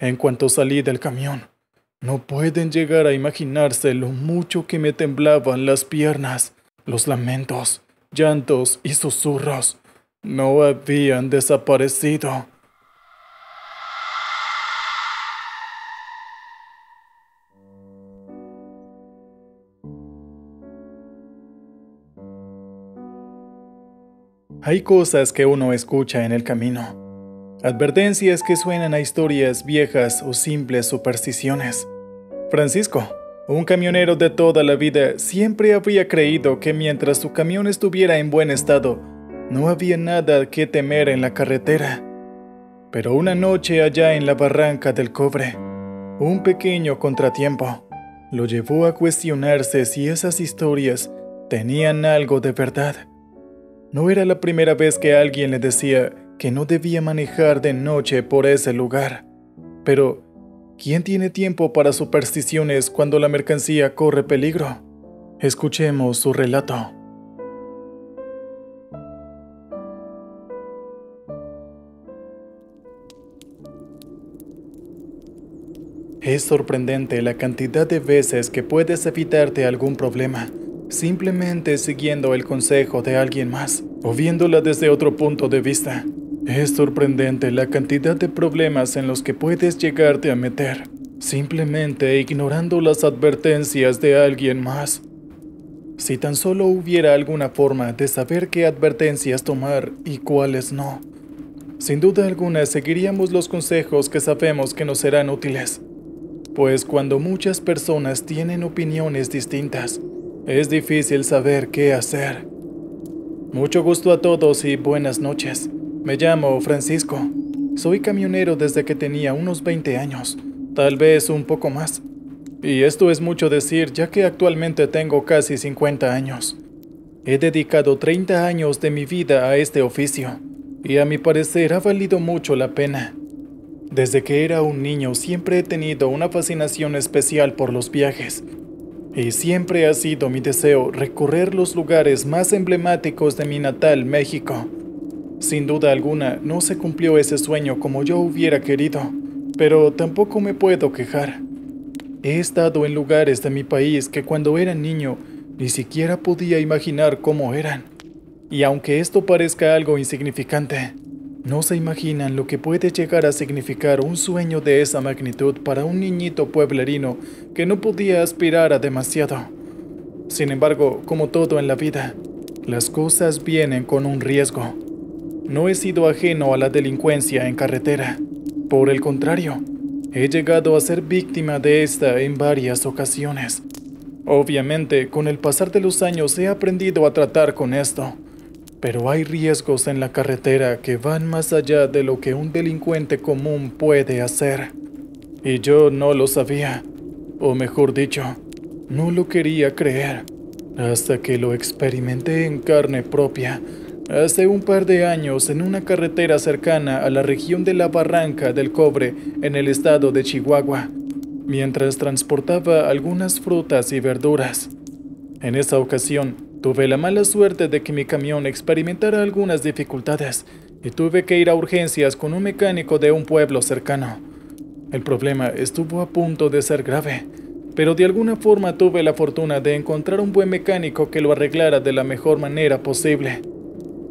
En cuanto salí del camión, no pueden llegar a imaginarse lo mucho que me temblaban las piernas. Los lamentos, llantos y susurros no habían desaparecido. Hay cosas que uno escucha en el camino. Advertencias que suenan a historias viejas o simples supersticiones. Francisco, un camionero de toda la vida, siempre había creído que mientras su camión estuviera en buen estado, no había nada que temer en la carretera. Pero una noche allá en la barranca del Cobre, un pequeño contratiempo lo llevó a cuestionarse si esas historias tenían algo de verdad. No era la primera vez que alguien le decía que no debía manejar de noche por ese lugar. Pero, ¿quién tiene tiempo para supersticiones cuando la mercancía corre peligro? Escuchemos su relato. Es sorprendente la cantidad de veces que puedes evitarte algún problema, simplemente siguiendo el consejo de alguien más o viéndola desde otro punto de vista. Es sorprendente la cantidad de problemas en los que puedes llegarte a meter, simplemente ignorando las advertencias de alguien más. Si tan solo hubiera alguna forma de saber qué advertencias tomar y cuáles no, sin duda alguna seguiríamos los consejos que sabemos que nos serán útiles. Pues cuando muchas personas tienen opiniones distintas, es difícil saber qué hacer. Mucho gusto a todos y buenas noches. Me llamo Francisco. Soy camionero desde que tenía unos 20 años, tal vez un poco más. Y esto es mucho decir, ya que actualmente tengo casi 50 años. He dedicado 30 años de mi vida a este oficio, y a mi parecer ha valido mucho la pena. Desde que era un niño siempre he tenido una fascinación especial por los viajes. Y siempre ha sido mi deseo recorrer los lugares más emblemáticos de mi natal México. Sin duda alguna, no se cumplió ese sueño como yo hubiera querido, pero tampoco me puedo quejar. He estado en lugares de mi país que cuando era niño ni siquiera podía imaginar cómo eran. Y aunque esto parezca algo insignificante, no se imaginan lo que puede llegar a significar un sueño de esa magnitud para un niñito pueblerino que no podía aspirar a demasiado. Sin embargo, como todo en la vida, las cosas vienen con un riesgo. No he sido ajeno a la delincuencia en carretera. Por el contrario, he llegado a ser víctima de esta en varias ocasiones. Obviamente, con el pasar de los años he aprendido a tratar con esto. Pero hay riesgos en la carretera que van más allá de lo que un delincuente común puede hacer. Y yo no lo sabía, o mejor dicho, no lo quería creer, hasta que lo experimenté en carne propia, hace un par de años en una carretera cercana a la región de la Barranca del Cobre, en el estado de Chihuahua, mientras transportaba algunas frutas y verduras. En esa ocasión, tuve la mala suerte de que mi camión experimentara algunas dificultades y tuve que ir a urgencias con un mecánico de un pueblo cercano. El problema estuvo a punto de ser grave, pero de alguna forma tuve la fortuna de encontrar un buen mecánico que lo arreglara de la mejor manera posible.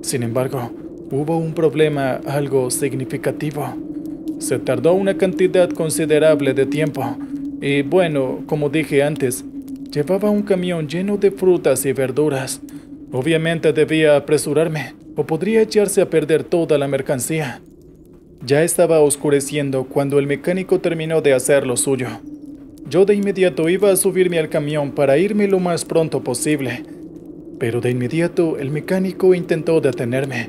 Sin embargo, hubo un problema algo significativo. Se tardó una cantidad considerable de tiempo y bueno, como dije antes, llevaba un camión lleno de frutas y verduras. Obviamente debía apresurarme, o podría echarse a perder toda la mercancía. Ya estaba oscureciendo cuando el mecánico terminó de hacer lo suyo. Yo de inmediato iba a subirme al camión para irme lo más pronto posible. Pero de inmediato el mecánico intentó detenerme.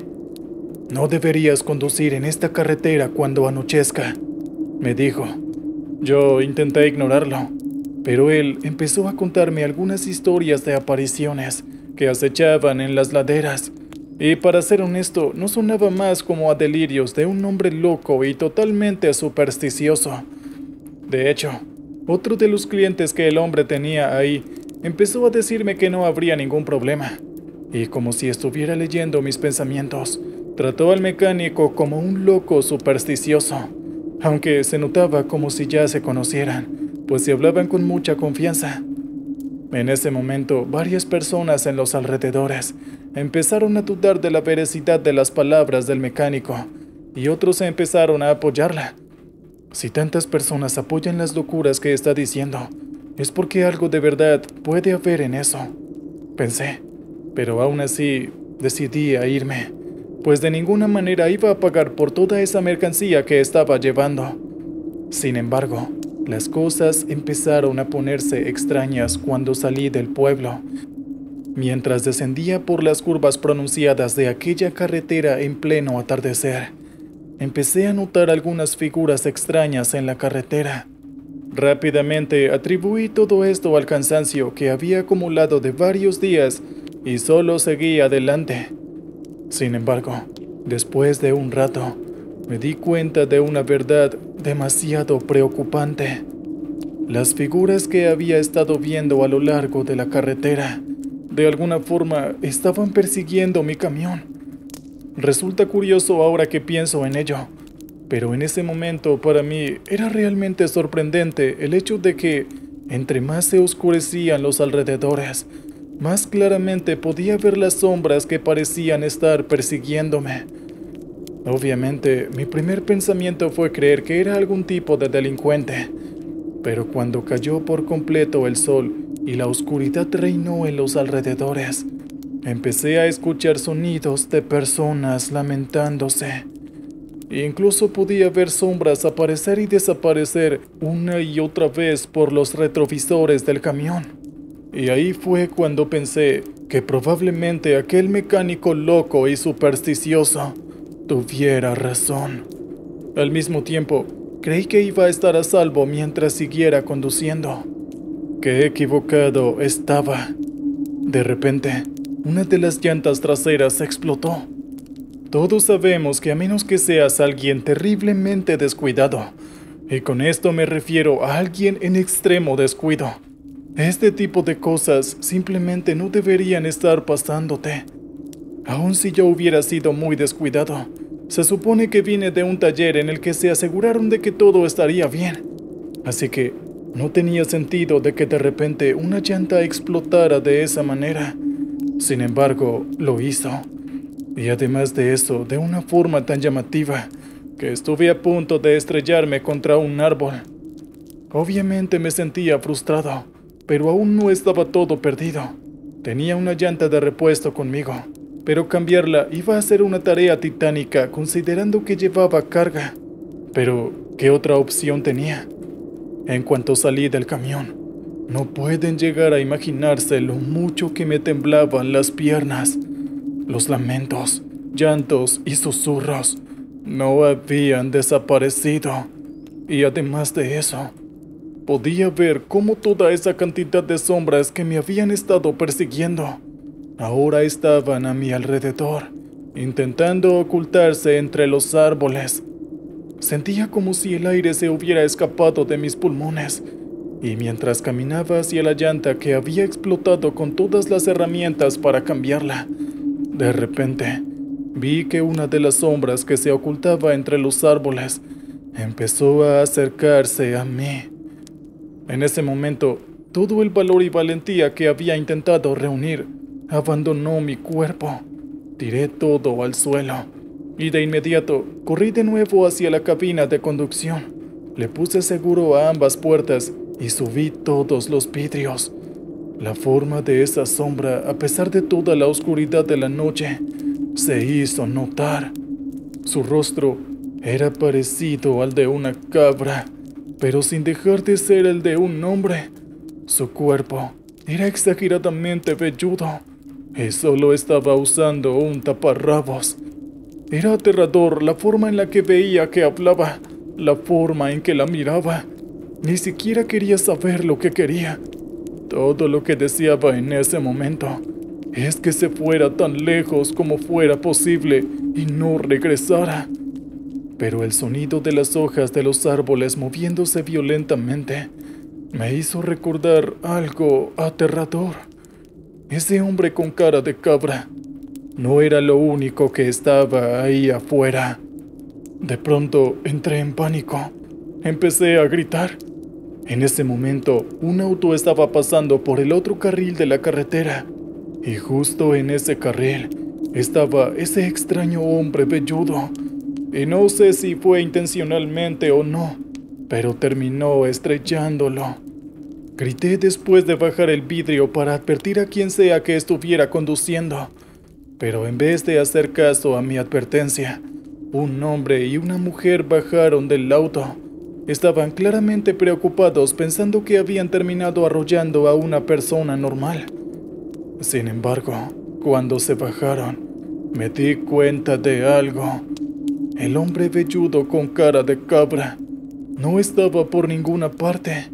«No deberías conducir en esta carretera cuando anochezca», me dijo. Yo intenté ignorarlo, pero él empezó a contarme algunas historias de apariciones que acechaban en las laderas, y para ser honesto, no sonaba más como a delirios de un hombre loco y totalmente supersticioso. De hecho, otro de los clientes que el hombre tenía ahí empezó a decirme que no habría ningún problema, y como si estuviera leyendo mis pensamientos, trató al mecánico como un loco supersticioso, aunque se notaba como si ya se conocieran, pues se hablaban con mucha confianza. En ese momento, varias personas en los alrededores empezaron a dudar de la veracidad de las palabras del mecánico, y otros empezaron a apoyarla. Si tantas personas apoyan las locuras que está diciendo, es porque algo de verdad puede haber en eso, pensé, pero aún así decidí a irme, pues de ninguna manera iba a pagar por toda esa mercancía que estaba llevando. Sin embargo, las cosas empezaron a ponerse extrañas cuando salí del pueblo. Mientras descendía por las curvas pronunciadas de aquella carretera en pleno atardecer, empecé a notar algunas figuras extrañas en la carretera. Rápidamente atribuí todo esto al cansancio que había acumulado de varios días y solo seguí adelante. Sin embargo, después de un rato, me di cuenta de una verdad demasiado preocupante. Las figuras que había estado viendo a lo largo de la carretera, de alguna forma, estaban persiguiendo mi camión. Resulta curioso ahora que pienso en ello, pero en ese momento para mí era realmente sorprendente el hecho de que, entre más se oscurecían los alrededores, más claramente podía ver las sombras que parecían estar persiguiéndome. Obviamente, mi primer pensamiento fue creer que era algún tipo de delincuente, pero cuando cayó por completo el sol y la oscuridad reinó en los alrededores, empecé a escuchar sonidos de personas lamentándose. Incluso podía ver sombras aparecer y desaparecer una y otra vez por los retrovisores del camión. Y ahí fue cuando pensé que probablemente aquel mecánico loco y supersticioso tuviera razón. Al mismo tiempo, creí que iba a estar a salvo mientras siguiera conduciendo. Qué equivocado estaba. De repente, una de las llantas traseras explotó. Todos sabemos que a menos que seas alguien terriblemente descuidado, y con esto me refiero a alguien en extremo descuido, este tipo de cosas simplemente no deberían estar pasándote. Aun si yo hubiera sido muy descuidado, se supone que vine de un taller en el que se aseguraron de que todo estaría bien. Así que no tenía sentido de que de repente una llanta explotara de esa manera. Sin embargo, lo hizo. Y además de eso, de una forma tan llamativa, que estuve a punto de estrellarme contra un árbol. Obviamente me sentía frustrado, pero aún no estaba todo perdido. Tenía una llanta de repuesto conmigo, pero cambiarla iba a ser una tarea titánica considerando que llevaba carga. Pero, ¿qué otra opción tenía? En cuanto salí del camión, no pueden llegar a imaginarse lo mucho que me temblaban las piernas. Los lamentos, llantos y susurros no habían desaparecido. Y además de eso, podía ver cómo toda esa cantidad de sombras que me habían estado persiguiendo ahora estaban a mi alrededor, intentando ocultarse entre los árboles. Sentía como si el aire se hubiera escapado de mis pulmones, y mientras caminaba hacia la llanta que había explotado con todas las herramientas para cambiarla, de repente vi que una de las sombras que se ocultaba entre los árboles empezó a acercarse a mí. En ese momento, todo el valor y valentía que había intentado reunir abandonó mi cuerpo. Tiré todo al suelo y de inmediato corrí de nuevo hacia la cabina de conducción. Le puse seguro a ambas puertas y subí todos los vidrios. La forma de esa sombra, a pesar de toda la oscuridad de la noche, se hizo notar. Su rostro era parecido al de una cabra, pero sin dejar de ser el de un hombre. Su cuerpo era exageradamente velludo y solo estaba usando un taparrabos. Era aterrador la forma en la que veía que hablaba, la forma en que la miraba. Ni siquiera quería saber lo que quería. Todo lo que deseaba en ese momento es que se fuera tan lejos como fuera posible y no regresara. Pero el sonido de las hojas de los árboles moviéndose violentamente me hizo recordar algo aterrador. Ese hombre con cara de cabra no era lo único que estaba ahí afuera. De pronto entré en pánico. Empecé a gritar. En ese momento, un auto estaba pasando por el otro carril de la carretera, y justo en ese carril estaba ese extraño hombre velludo. Y no sé si fue intencionalmente o no, pero terminó estrellándolo. Grité después de bajar el vidrio para advertir a quien sea que estuviera conduciendo, pero en vez de hacer caso a mi advertencia, un hombre y una mujer bajaron del auto. Estaban claramente preocupados pensando que habían terminado arrollando a una persona normal. Sin embargo, cuando se bajaron, me di cuenta de algo. El hombre velludo con cara de cabra no estaba por ninguna parte.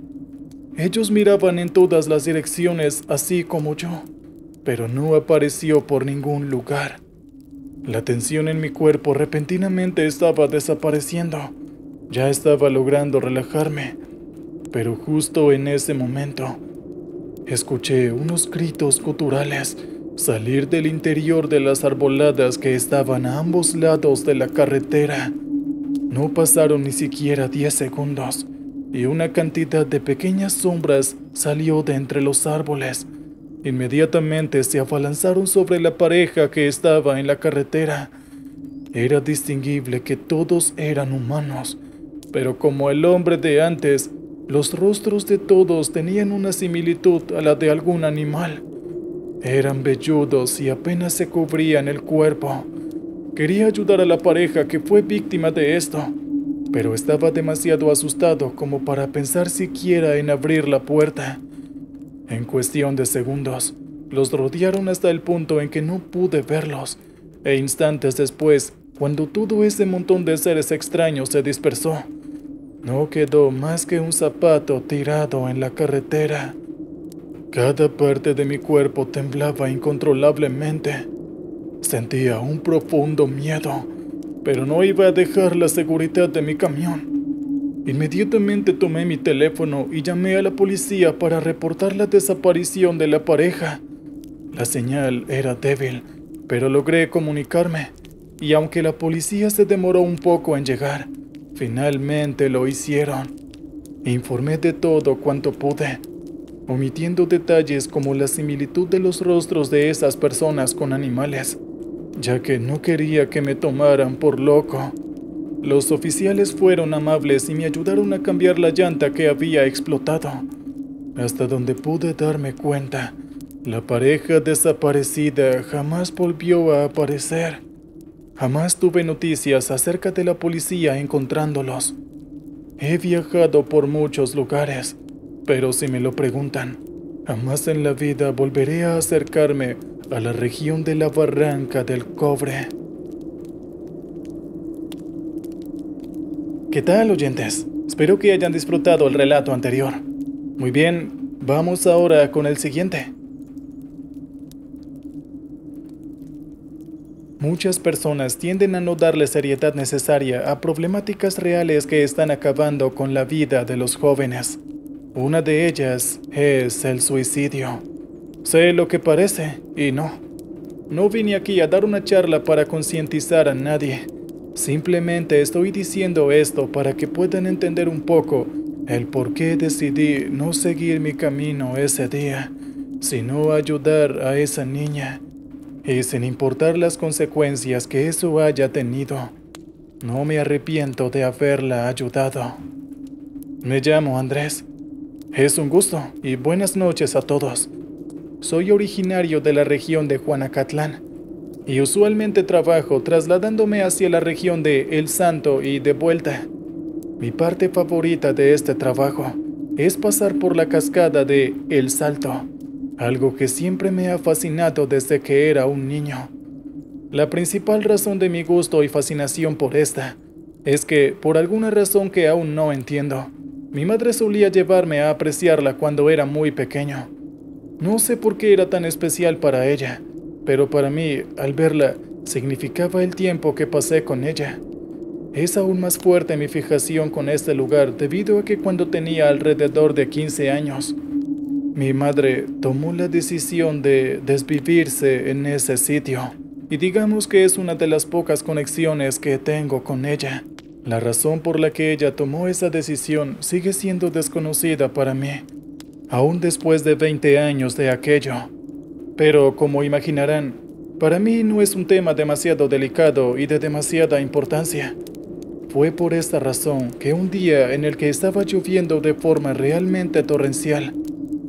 Ellos miraban en todas las direcciones, así como yo, pero no apareció por ningún lugar. La tensión en mi cuerpo repentinamente estaba desapareciendo. Ya estaba logrando relajarme, pero justo en ese momento, escuché unos gritos guturales salir del interior de las arboladas que estaban a ambos lados de la carretera. No pasaron ni siquiera 10 segundos, y una cantidad de pequeñas sombras salió de entre los árboles. Inmediatamente se abalanzaron sobre la pareja que estaba en la carretera. Era distinguible que todos eran humanos, pero como el hombre de antes, los rostros de todos tenían una similitud a la de algún animal. Eran velludos y apenas se cubrían el cuerpo. Quería ayudar a la pareja que fue víctima de esto, pero estaba demasiado asustado como para pensar siquiera en abrir la puerta. En cuestión de segundos, los rodearon hasta el punto en que no pude verlos, e instantes después, cuando todo ese montón de seres extraños se dispersó, no quedó más que un zapato tirado en la carretera. Cada parte de mi cuerpo temblaba incontrolablemente. Sentía un profundo miedo, pero no iba a dejar la seguridad de mi camión. Inmediatamente tomé mi teléfono y llamé a la policía para reportar la desaparición de la pareja. La señal era débil, pero logré comunicarme, y aunque la policía se demoró un poco en llegar, finalmente lo hicieron. Informé de todo cuanto pude, omitiendo detalles como la similitud de los rostros de esas personas con animales, ya que no quería que me tomaran por loco. Los oficiales fueron amables y me ayudaron a cambiar la llanta que había explotado. Hasta donde pude darme cuenta, la pareja desaparecida jamás volvió a aparecer. Jamás tuve noticias acerca de la policía encontrándolos. He viajado por muchos lugares, pero si me lo preguntan, jamás en la vida volveré a acercarme a la región de la Barranca del Cobre. ¿Qué tal, oyentes? Espero que hayan disfrutado el relato anterior. Muy bien, vamos ahora con el siguiente. Muchas personas tienden a no darle seriedad necesaria a problemáticas reales que están acabando con la vida de los jóvenes. Una de ellas es el suicidio. Sé lo que parece y no. No vine aquí a dar una charla para concientizar a nadie. Simplemente estoy diciendo esto para que puedan entender un poco el por qué decidí no seguir mi camino ese día, sino ayudar a esa niña. Y sin importar las consecuencias que eso haya tenido, no me arrepiento de haberla ayudado. Me llamo Andrés. Es un gusto y buenas noches a todos. Soy originario de la región de Juanacatlán y usualmente trabajo trasladándome hacia la región de El Santo y de vuelta. Mi parte favorita de este trabajo es pasar por la cascada de El Salto, algo que siempre me ha fascinado desde que era un niño. La principal razón de mi gusto y fascinación por esta es que, por alguna razón que aún no entiendo, mi madre solía llevarme a apreciarla cuando era muy pequeño. No sé por qué era tan especial para ella, pero para mí, al verla, significaba el tiempo que pasé con ella. Es aún más fuerte mi fijación con este lugar debido a que cuando tenía alrededor de 15 años, mi madre tomó la decisión de desvivirse en ese sitio, y digamos que es una de las pocas conexiones que tengo con ella. La razón por la que ella tomó esa decisión sigue siendo desconocida para mí, aún después de 20 años de aquello. Pero, como imaginarán, para mí no es un tema demasiado delicado y de demasiada importancia. Fue por esta razón que un día en el que estaba lloviendo de forma realmente torrencial,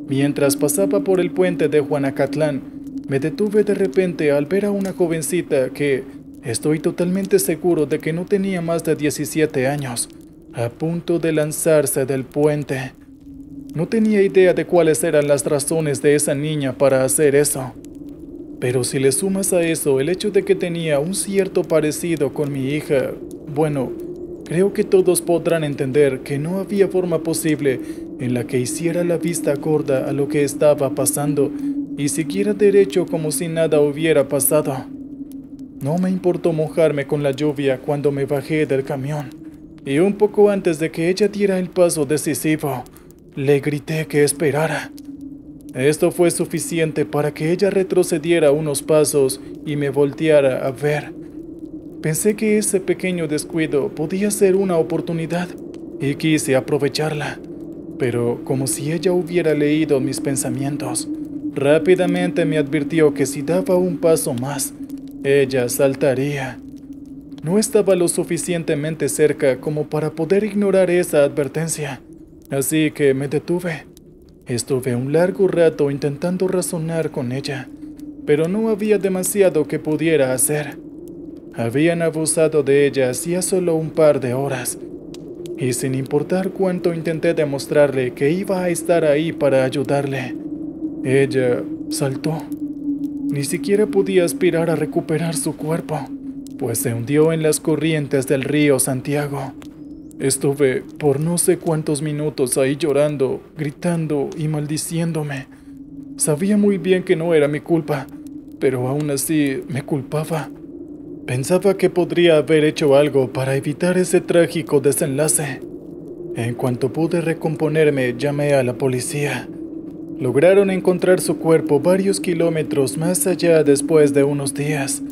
mientras pasaba por el puente de Juanacatlán, me detuve de repente al ver a una jovencita que, estoy totalmente seguro de que no tenía más de 17 años, a punto de lanzarse del puente. No tenía idea de cuáles eran las razones de esa niña para hacer eso. Pero si le sumas a eso el hecho de que tenía un cierto parecido con mi hija, bueno, creo que todos podrán entender que no había forma posible en la que hiciera la vista gorda a lo que estaba pasando y siguiera derecho como si nada hubiera pasado. No me importó mojarme con la lluvia cuando me bajé del camión, y un poco antes de que ella diera el paso decisivo, le grité que esperara. Esto fue suficiente para que ella retrocediera unos pasos y me volteara a ver. Pensé que ese pequeño descuido podía ser una oportunidad y quise aprovecharla, pero como si ella hubiera leído mis pensamientos, rápidamente me advirtió que si daba un paso más, ella saltaría. No estaba lo suficientemente cerca como para poder ignorar esa advertencia, así que me detuve. Estuve un largo rato intentando razonar con ella, pero no había demasiado que pudiera hacer. Habían abusado de ella hacía solo un par de horas, y sin importar cuánto intenté demostrarle que iba a estar ahí para ayudarle, ella saltó. Ni siquiera podía aspirar a recuperar su cuerpo, pues se hundió en las corrientes del río Santiago. Estuve por no sé cuántos minutos ahí llorando, gritando y maldiciéndome. Sabía muy bien que no era mi culpa, pero aún así me culpaba. Pensaba que podría haber hecho algo para evitar ese trágico desenlace. En cuanto pude recomponerme, llamé a la policía. Lograron encontrar su cuerpo varios kilómetros más allá después de unos días.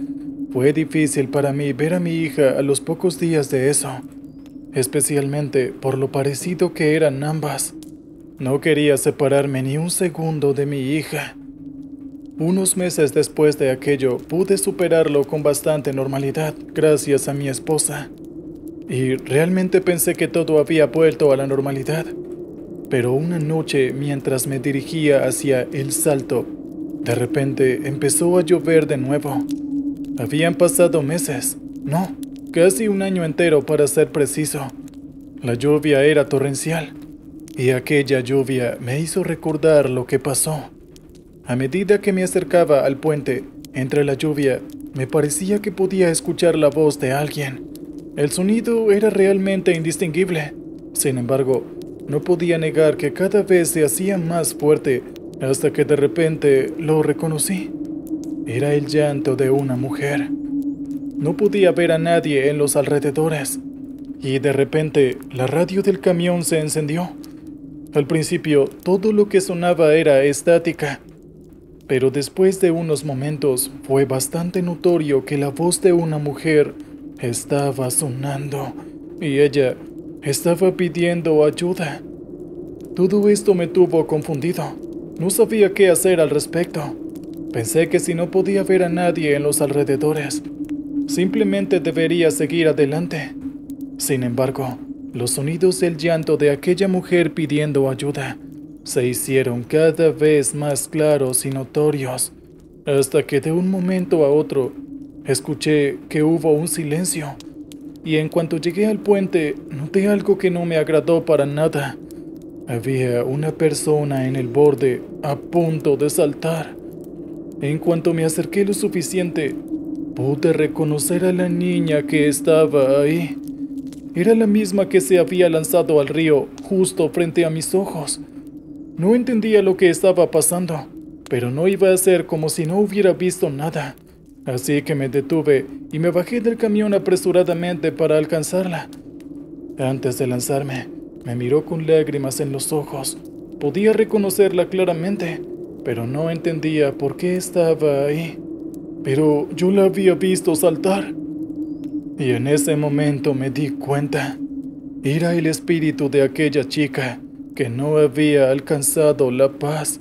Fue difícil para mí ver a mi hija a los pocos días de eso, especialmente por lo parecido que eran ambas. No quería separarme ni un segundo de mi hija. Unos meses después de aquello, pude superarlo con bastante normalidad, gracias a mi esposa. Y realmente pensé que todo había vuelto a la normalidad. Pero una noche, mientras me dirigía hacia El Salto, de repente empezó a llover de nuevo. Habían pasado meses, no, casi un año entero para ser preciso. La lluvia era torrencial, y aquella lluvia me hizo recordar lo que pasó. A medida que me acercaba al puente, entre la lluvia, me parecía que podía escuchar la voz de alguien. El sonido era realmente indistinguible. Sin embargo, no podía negar que cada vez se hacía más fuerte, hasta que de repente lo reconocí. Era el llanto de una mujer. No podía ver a nadie en los alrededores, y de repente la radio del camión se encendió. Al principio, todo lo que sonaba era estática, pero después de unos momentos fue bastante notorio que la voz de una mujer estaba sonando, y ella estaba pidiendo ayuda. Todo esto me tuvo confundido. No sabía qué hacer al respecto. Pensé que si no podía ver a nadie en los alrededores, simplemente debería seguir adelante. Sin embargo, los sonidos del llanto de aquella mujer pidiendo ayuda se hicieron cada vez más claros y notorios, hasta que de un momento a otro escuché que hubo un silencio, y en cuanto llegué al puente noté algo que no me agradó para nada. Había una persona en el borde a punto de saltar. En cuanto me acerqué lo suficiente, pude reconocer a la niña que estaba ahí. Era la misma que se había lanzado al río justo frente a mis ojos. No entendía lo que estaba pasando, pero no iba a ser como si no hubiera visto nada. Así que me detuve y me bajé del camión apresuradamente para alcanzarla. Antes de lanzarme, me miró con lágrimas en los ojos. Podía reconocerla claramente, pero no entendía por qué estaba ahí. Pero yo la había visto saltar. Y en ese momento me di cuenta. Era el espíritu de aquella chica que no había alcanzado la paz.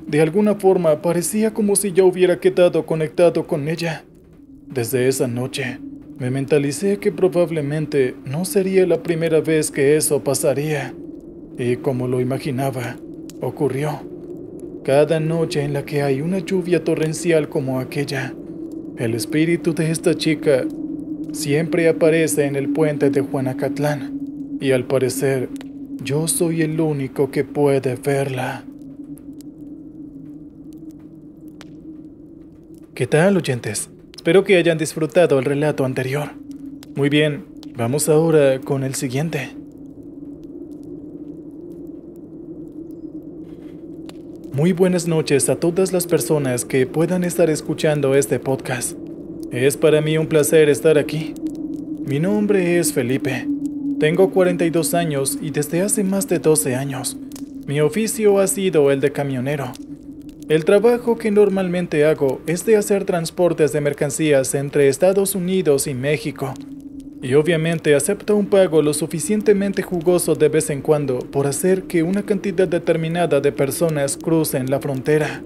De alguna forma parecía como si yo hubiera quedado conectado con ella. Desde esa noche, me mentalicé que probablemente no sería la primera vez que eso pasaría. Y como lo imaginaba, ocurrió. Cada noche en la que hay una lluvia torrencial como aquella, el espíritu de esta chica siempre aparece en el puente de Juanacatlán. Y al parecer, yo soy el único que puede verla. ¿Qué tal, oyentes? Espero que hayan disfrutado el relato anterior. Muy bien, vamos ahora con el siguiente. Muy buenas noches a todas las personas que puedan estar escuchando este podcast. Es para mí un placer estar aquí. Mi nombre es Felipe. Tengo 42 años y desde hace más de 12 años, mi oficio ha sido el de camionero. El trabajo que normalmente hago es de hacer transportes de mercancías entre Estados Unidos y México. Y obviamente acepto un pago lo suficientemente jugoso de vez en cuando por hacer que una cantidad determinada de personas crucen la frontera.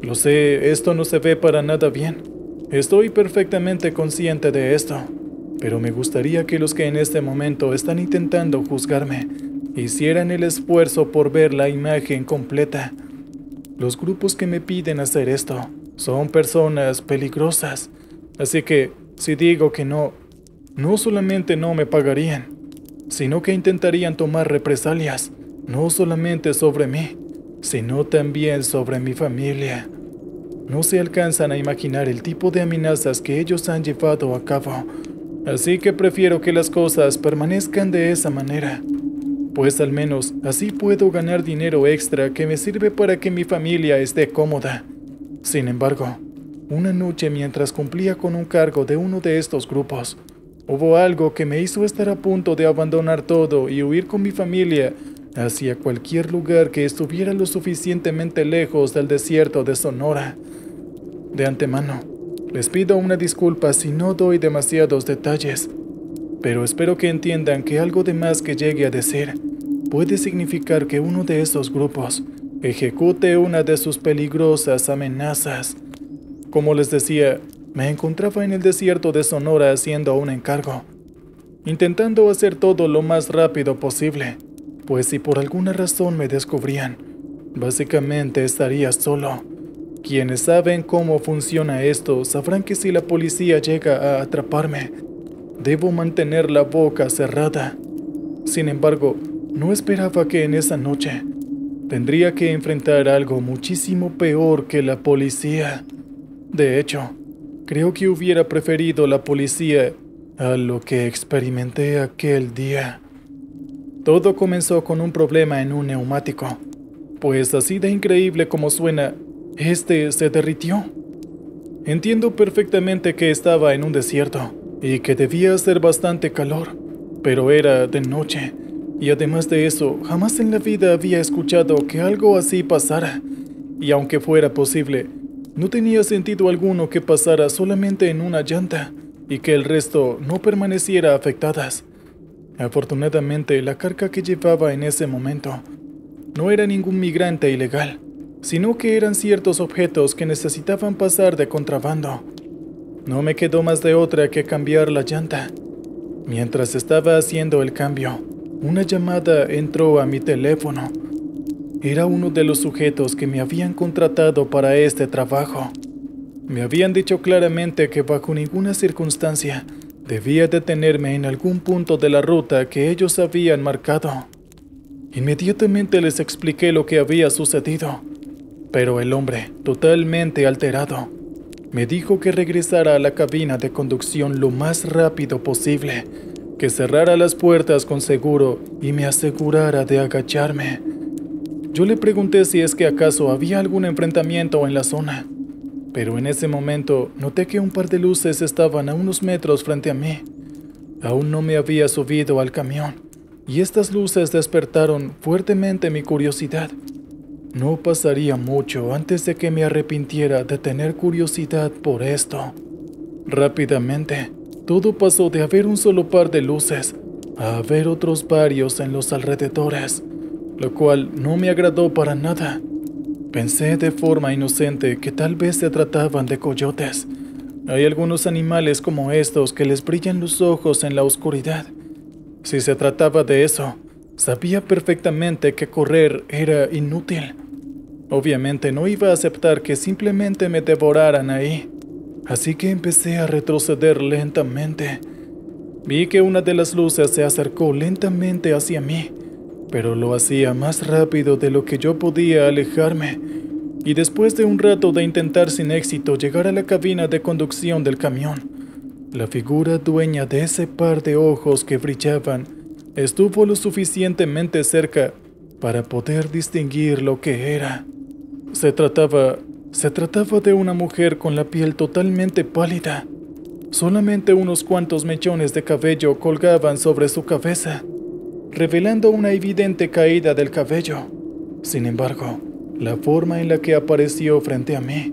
Lo sé, esto no se ve para nada bien. Estoy perfectamente consciente de esto. Pero me gustaría que los que en este momento están intentando juzgarme hicieran el esfuerzo por ver la imagen completa. Los grupos que me piden hacer esto son personas peligrosas. Así que, si digo que no solamente no me pagarían, sino que intentarían tomar represalias, no solamente sobre mí, sino también sobre mi familia. No se alcanzan a imaginar el tipo de amenazas que ellos han llevado a cabo. Así que prefiero que las cosas permanezcan de esa manera, pues al menos así puedo ganar dinero extra que me sirve para que mi familia esté cómoda. Sin embargo, una noche mientras cumplía con un cargo de uno de estos grupos, hubo algo que me hizo estar a punto de abandonar todo y huir con mi familia hacia cualquier lugar que estuviera lo suficientemente lejos del desierto de Sonora. De antemano, les pido una disculpa si no doy demasiados detalles, pero espero que entiendan que algo de más que llegue a decir puede significar que uno de esos grupos ejecute una de sus peligrosas amenazas. Como les decía, me encontraba en el desierto de Sonora haciendo un encargo, intentando hacer todo lo más rápido posible, pues si por alguna razón me descubrían, básicamente estaría solo. Quienes saben cómo funciona esto sabrán que si la policía llega a atraparme, debo mantener la boca cerrada. Sin embargo, no esperaba que en esa noche tendría que enfrentar algo muchísimo peor que la policía. De hecho, creo que hubiera preferido la policía a lo que experimenté aquel día. Todo comenzó con un problema en un neumático, pues así de increíble como suena, este se derritió. Entiendo perfectamente que estaba en un desierto y que debía hacer bastante calor, pero era de noche, y además de eso, jamás en la vida había escuchado que algo así pasara, y aunque fuera posible, no tenía sentido alguno que pasara solamente en una llanta y que el resto no permaneciera afectadas. Afortunadamente, la carga que llevaba en ese momento no era ningún migrante ilegal, sino que eran ciertos objetos que necesitaban pasar de contrabando. No me quedó más de otra que cambiar la llanta. Mientras estaba haciendo el cambio, una llamada entró a mi teléfono. Era uno de los sujetos que me habían contratado para este trabajo. Me habían dicho claramente que bajo ninguna circunstancia debía detenerme en algún punto de la ruta que ellos habían marcado. Inmediatamente les expliqué lo que había sucedido, pero el hombre, totalmente alterado, me dijo que regresara a la cabina de conducción lo más rápido posible, que cerrara las puertas con seguro y me asegurara de agacharme. Yo le pregunté si es que acaso había algún enfrentamiento en la zona, pero en ese momento noté que un par de luces estaban a unos metros frente a mí. Aún no me había subido al camión, y estas luces despertaron fuertemente mi curiosidad. No pasaría mucho antes de que me arrepintiera de tener curiosidad por esto. Rápidamente, Todo pasó de haber un solo par de luces a haber otros varios en los alrededores, lo cual no me agradó para nada. Pensé de forma inocente que tal vez se trataban de coyotes. Hay algunos animales como estos que les brillan los ojos en la oscuridad. Si se trataba de eso, sabía perfectamente que correr era inútil. Obviamente no iba a aceptar que simplemente me devoraran ahí, así que empecé a retroceder lentamente. Vi que una de las luces se acercó lentamente hacia mí, pero lo hacía más rápido de lo que yo podía alejarme, y después de un rato de intentar sin éxito llegar a la cabina de conducción del camión, la figura dueña de ese par de ojos que brillaban estuvo lo suficientemente cerca para poder distinguir lo que era. Se trataba de una mujer con la piel totalmente pálida. Solamente unos cuantos mechones de cabello colgaban sobre su cabeza, revelando una evidente caída del cabello. Sin embargo, la forma en la que apareció frente a mí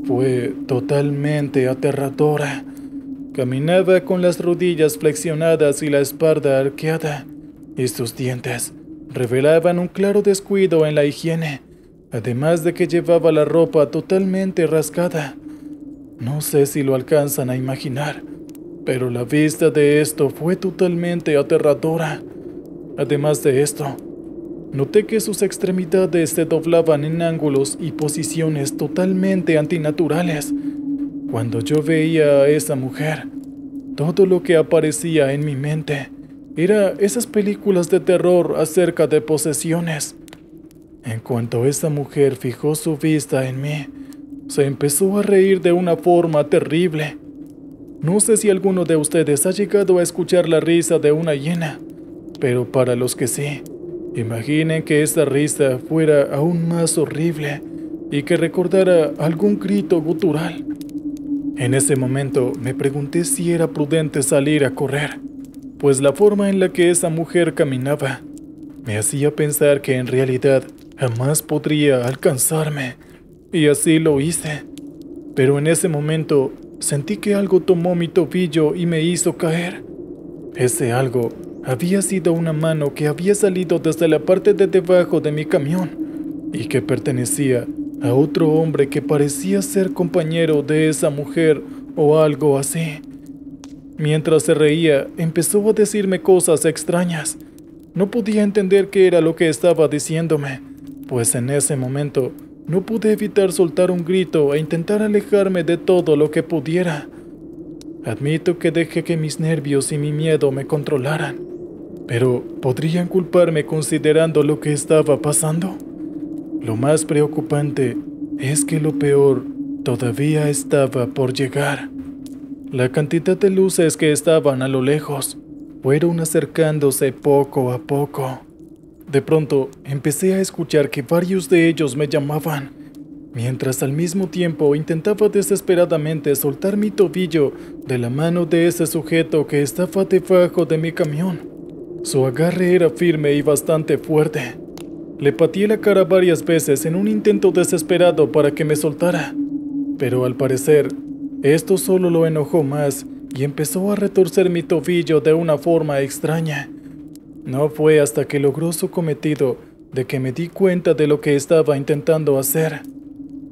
fue totalmente aterradora. Caminaba con las rodillas flexionadas y la espalda arqueada, y sus dientes revelaban un claro descuido en la higiene, además de que llevaba la ropa totalmente rasgada. No sé si lo alcanzan a imaginar, pero la vista de esto fue totalmente aterradora. Además de esto, noté que sus extremidades se doblaban en ángulos y posiciones totalmente antinaturales. Cuando yo veía a esa mujer, todo lo que aparecía en mi mente era esas películas de terror acerca de posesiones. En cuanto esa mujer fijó su vista en mí, se empezó a reír de una forma terrible. No sé si alguno de ustedes ha llegado a escuchar la risa de una hiena, pero para los que sí, imaginen que esa risa fuera aún más horrible y que recordara algún grito gutural. En ese momento me pregunté si era prudente salir a correr, pues la forma en la que esa mujer caminaba me hacía pensar que en realidad jamás podría alcanzarme, y así lo hice. Pero en ese momento sentí que algo tomó mi tobillo y me hizo caer. Ese algo había sido una mano que había salido desde la parte de debajo de mi camión y que pertenecía a otro hombre que parecía ser compañero de esa mujer o algo así. Mientras se reía, empezó a decirme cosas extrañas. No podía entender qué era lo que estaba diciéndome, pues en ese momento no pude evitar soltar un grito e intentar alejarme de todo lo que pudiera. Admito que dejé que mis nervios y mi miedo me controlaran, pero ¿podrían culparme considerando lo que estaba pasando? Lo más preocupante es que lo peor todavía estaba por llegar. La cantidad de luces que estaban a lo lejos fueron acercándose poco a poco. De pronto empecé a escuchar que varios de ellos me llamaban, mientras al mismo tiempo intentaba desesperadamente soltar mi tobillo de la mano de ese sujeto que estaba debajo de mi camión. Su agarre era firme y bastante fuerte. Le pateé la cara varias veces en un intento desesperado para que me soltara, pero al parecer esto solo lo enojó más y empezó a retorcer mi tobillo de una forma extraña. No fue hasta que logró su cometido de que me di cuenta de lo que estaba intentando hacer.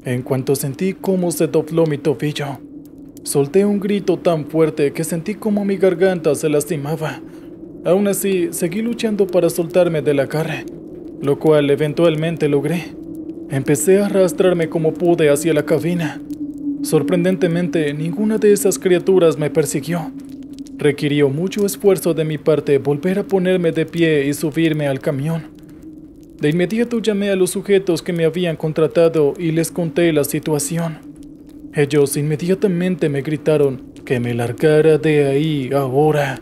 En cuanto sentí cómo se dobló mi tobillo, solté un grito tan fuerte que sentí como mi garganta se lastimaba. Aún así, seguí luchando para soltarme del agarre, lo cual eventualmente logré. Empecé a arrastrarme como pude hacia la cabina. Sorprendentemente, ninguna de esas criaturas me persiguió. Requirió mucho esfuerzo de mi parte volver a ponerme de pie y subirme al camión. De inmediato llamé a los sujetos que me habían contratado y les conté la situación. Ellos inmediatamente me gritaron que me largara de ahí ahora.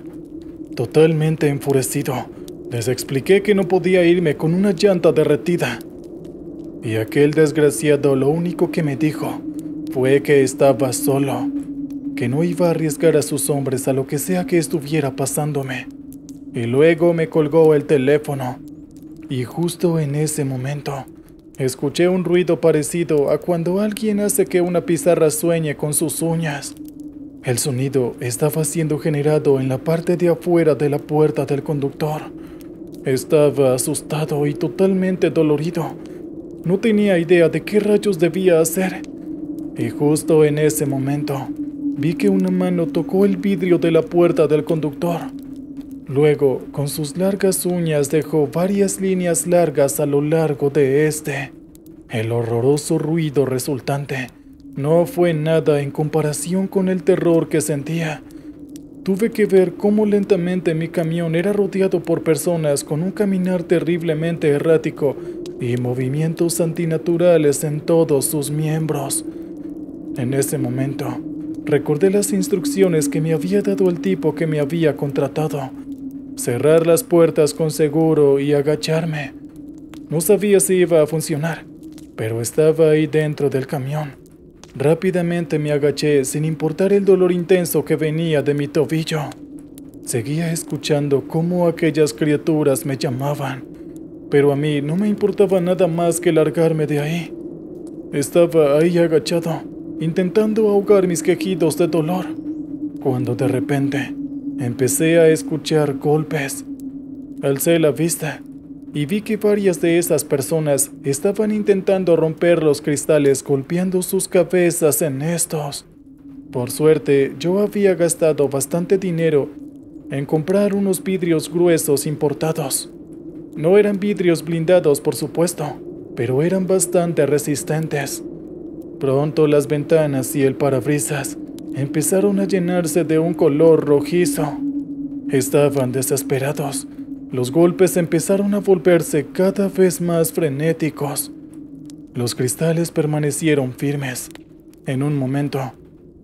Totalmente enfurecido, les expliqué que no podía irme con una llanta derretida. Y aquel desgraciado lo único que me dijo fue que estaba solo, que no iba a arriesgar a sus hombres a lo que sea que estuviera pasándome. Y luego me colgó el teléfono. Y justo en ese momento, escuché un ruido parecido a cuando alguien hace que una pizarra sueñe con sus uñas. El sonido estaba siendo generado en la parte de afuera de la puerta del conductor. Estaba asustado y totalmente dolorido. No tenía idea de qué rayos debía hacer. Y justo en ese momento, vi que una mano tocó el vidrio de la puerta del conductor. Luego, con sus largas uñas dejó varias líneas largas a lo largo de este. El horroroso ruido resultante no fue nada en comparación con el terror que sentía. Tuve que ver cómo lentamente mi camión era rodeado por personas con un caminar terriblemente errático y movimientos antinaturales en todos sus miembros. En ese momento, recordé las instrucciones que me había dado el tipo que me había contratado. Cerrar las puertas con seguro y agacharme. No sabía si iba a funcionar, pero estaba ahí dentro del camión. Rápidamente me agaché sin importar el dolor intenso que venía de mi tobillo. Seguía escuchando cómo aquellas criaturas me llamaban, pero a mí no me importaba nada más que largarme de ahí. Estaba ahí agachado, intentando ahogar mis quejidos de dolor, cuando de repente empecé a escuchar golpes. Alcé la vista y vi que varias de esas personas estaban intentando romper los cristales golpeando sus cabezas en estos. Por suerte, yo había gastado bastante dinero en comprar unos vidrios gruesos importados. No eran vidrios blindados, por supuesto, pero eran bastante resistentes. Pronto las ventanas y el parabrisas empezaron a llenarse de un color rojizo. Estaban desesperados. Los golpes empezaron a volverse cada vez más frenéticos. Los cristales permanecieron firmes. En un momento,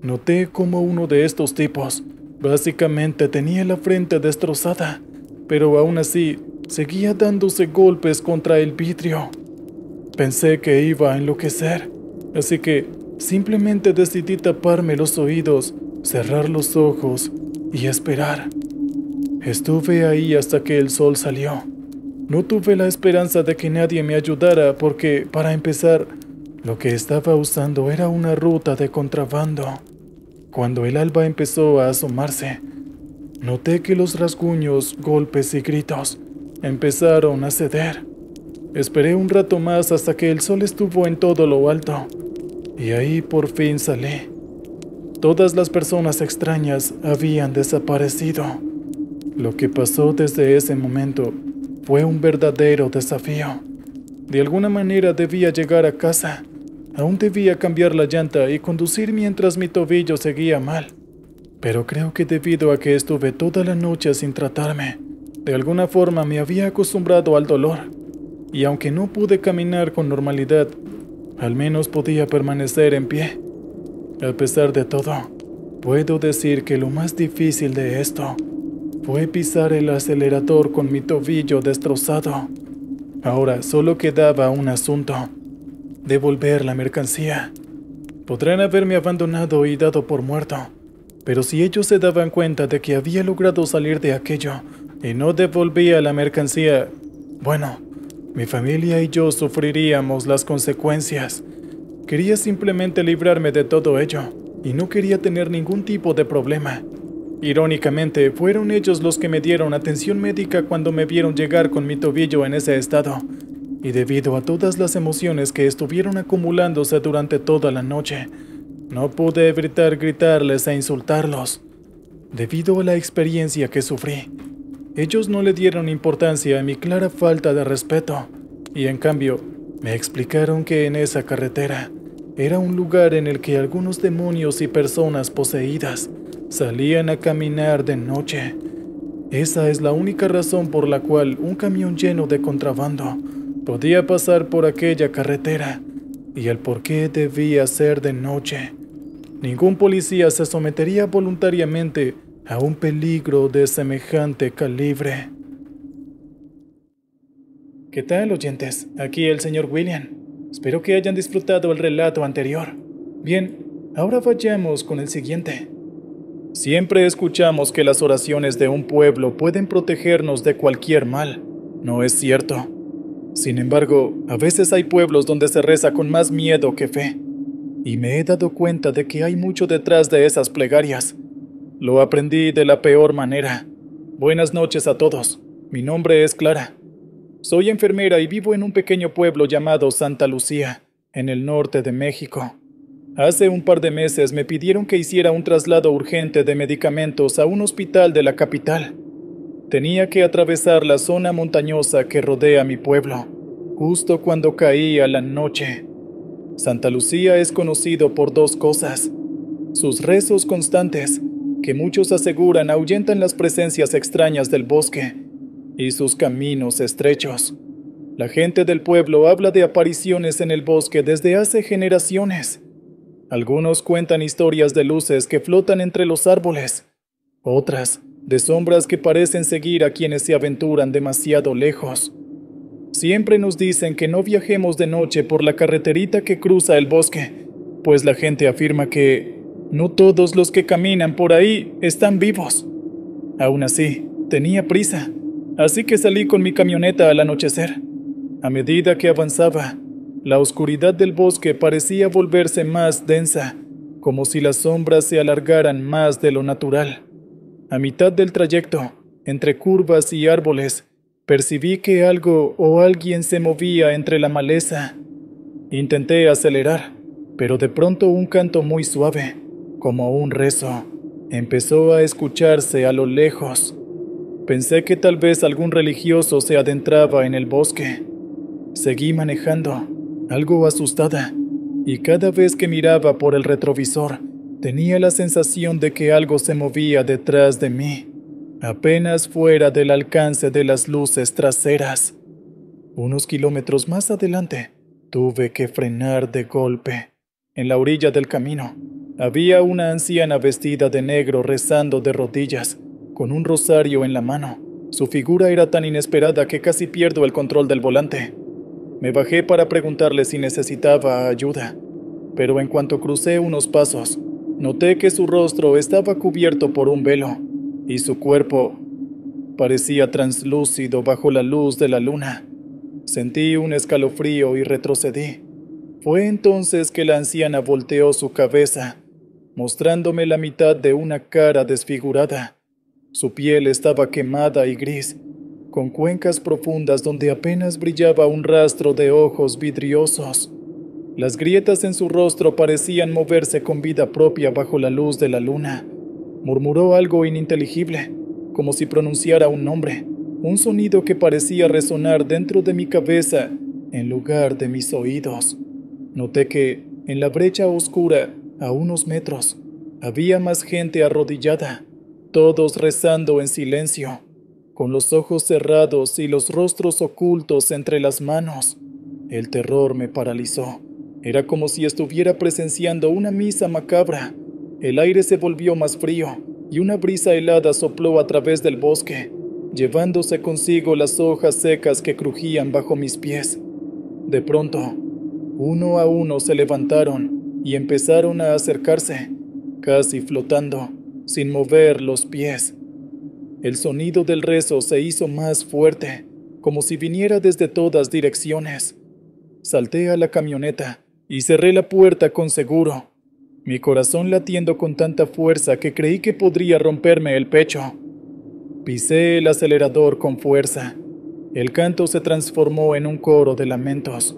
noté cómo uno de estos tipos básicamente tenía la frente destrozada, pero aún así seguía dándose golpes contra el vidrio. Pensé que iba a enloquecer, así que simplemente decidí taparme los oídos, cerrar los ojos y esperar. Estuve ahí hasta que el sol salió. No tuve la esperanza de que nadie me ayudara porque, para empezar, lo que estaba usando era una ruta de contrabando. Cuando el alba empezó a asomarse, noté que los rasguños, golpes y gritos empezaron a ceder. Esperé un rato más hasta que el sol estuvo en todo lo alto, y ahí por fin salí. Todas las personas extrañas habían desaparecido. Lo que pasó desde ese momento fue un verdadero desafío. De alguna manera debía llegar a casa. Aún debía cambiar la llanta y conducir mientras mi tobillo seguía mal. Pero creo que debido a que estuve toda la noche sin tratarme, de alguna forma me había acostumbrado al dolor. Y aunque no pude caminar con normalidad, al menos podía permanecer en pie. A pesar de todo, puedo decir que lo más difícil de esto fue pisar el acelerador con mi tobillo destrozado. Ahora solo quedaba un asunto: devolver la mercancía. Podrán haberme abandonado y dado por muerto, pero si ellos se daban cuenta de que había logrado salir de aquello y no devolvía la mercancía, bueno, mi familia y yo sufriríamos las consecuencias. Quería simplemente librarme de todo ello y no quería tener ningún tipo de problema. Irónicamente, fueron ellos los que me dieron atención médica cuando me vieron llegar con mi tobillo en ese estado, y debido a todas las emociones que estuvieron acumulándose durante toda la noche, no pude evitar gritarles e insultarlos. Debido a la experiencia que sufrí, ellos no le dieron importancia a mi clara falta de respeto, y en cambio, me explicaron que en esa carretera era un lugar en el que algunos demonios y personas poseídas salían a caminar de noche. Esa es la única razón por la cual un camión lleno de contrabando podía pasar por aquella carretera, y el por qué debía ser de noche. Ningún policía se sometería voluntariamente a un peligro de semejante calibre. ¿Qué tal, oyentes? Aquí el señor William. Espero que hayan disfrutado el relato anterior. Bien, ahora vayamos con el siguiente. Siempre escuchamos que las oraciones de un pueblo pueden protegernos de cualquier mal. ¿No es cierto? Sin embargo, a veces hay pueblos donde se reza con más miedo que fe. y me he dado cuenta de que hay mucho detrás de esas plegarias. Lo aprendí de la peor manera. Buenas noches a todos. Mi nombre es Clara. Soy enfermera y vivo en un pequeño pueblo llamado Santa Lucía, en el norte de México. Hace un par de meses me pidieron que hiciera un traslado urgente de medicamentos a un hospital de la capital. Tenía que atravesar la zona montañosa que rodea mi pueblo, justo cuando caía la noche. Santa Lucía es conocido por dos cosas: sus rezos constantes, que muchos aseguran ahuyentan las presencias extrañas del bosque, y sus caminos estrechos. La gente del pueblo habla de apariciones en el bosque desde hace generaciones. Algunos cuentan historias de luces que flotan entre los árboles, otras de sombras que parecen seguir a quienes se aventuran demasiado lejos. Siempre nos dicen que no viajemos de noche por la carreterita que cruza el bosque, pues la gente afirma que no todos los que caminan por ahí están vivos. Aún así, tenía prisa, así que salí con mi camioneta al anochecer. A medida que avanzaba, la oscuridad del bosque parecía volverse más densa, como si las sombras se alargaran más de lo natural. A mitad del trayecto, entre curvas y árboles, percibí que algo o alguien se movía entre la maleza. Intenté acelerar, pero de pronto un canto muy suave, como un rezo, empezó a escucharse a lo lejos. Pensé que tal vez algún religioso se adentraba en el bosque. Seguí manejando, algo asustada, y cada vez que miraba por el retrovisor, tenía la sensación de que algo se movía detrás de mí, apenas fuera del alcance de las luces traseras. Unos kilómetros más adelante, tuve que frenar de golpe. En la orilla del camino, había una anciana vestida de negro rezando de rodillas, con un rosario en la mano. Su figura era tan inesperada que casi pierdo el control del volante. Me bajé para preguntarle si necesitaba ayuda, pero en cuanto crucé unos pasos, noté que su rostro estaba cubierto por un velo, y su cuerpo parecía translúcido bajo la luz de la luna. Sentí un escalofrío y retrocedí. Fue entonces que la anciana volteó su cabeza, mostrándome la mitad de una cara desfigurada. Su piel estaba quemada y gris, con cuencas profundas donde apenas brillaba un rastro de ojos vidriosos. Las grietas en su rostro parecían moverse con vida propia bajo la luz de la luna. Murmuró algo ininteligible, como si pronunciara un nombre, un sonido que parecía resonar dentro de mi cabeza en lugar de mis oídos. Noté que, en la brecha oscura, a unos metros, había más gente arrodillada, todos rezando en silencio, con los ojos cerrados y los rostros ocultos entre las manos. El terror me paralizó. Era como si estuviera presenciando una misa macabra. El aire se volvió más frío y una brisa helada sopló a través del bosque, llevándose consigo las hojas secas que crujían bajo mis pies. De pronto, uno a uno se levantaron y empezaron a acercarse, casi flotando, sin mover los pies. El sonido del rezo se hizo más fuerte, como si viniera desde todas direcciones. Salté a la camioneta y cerré la puerta con seguro, mi corazón latiendo con tanta fuerza que creí que podría romperme el pecho. Pisé el acelerador con fuerza. El canto se transformó en un coro de lamentos.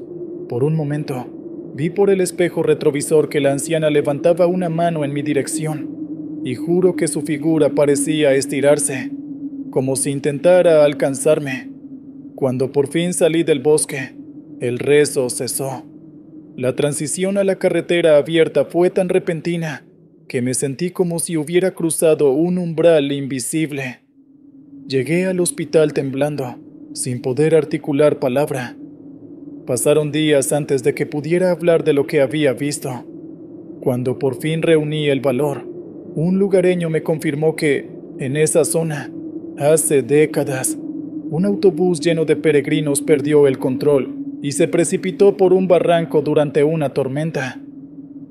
Por un momento, vi por el espejo retrovisor que la anciana levantaba una mano en mi dirección, y juro que su figura parecía estirarse, como si intentara alcanzarme. Cuando por fin salí del bosque, el rezo cesó. La transición a la carretera abierta fue tan repentina que me sentí como si hubiera cruzado un umbral invisible. Llegué al hospital temblando, sin poder articular palabra. Pasaron días antes de que pudiera hablar de lo que había visto. Cuando por fin reuní el valor, un lugareño me confirmó que, en esa zona, hace décadas, un autobús lleno de peregrinos perdió el control y se precipitó por un barranco durante una tormenta.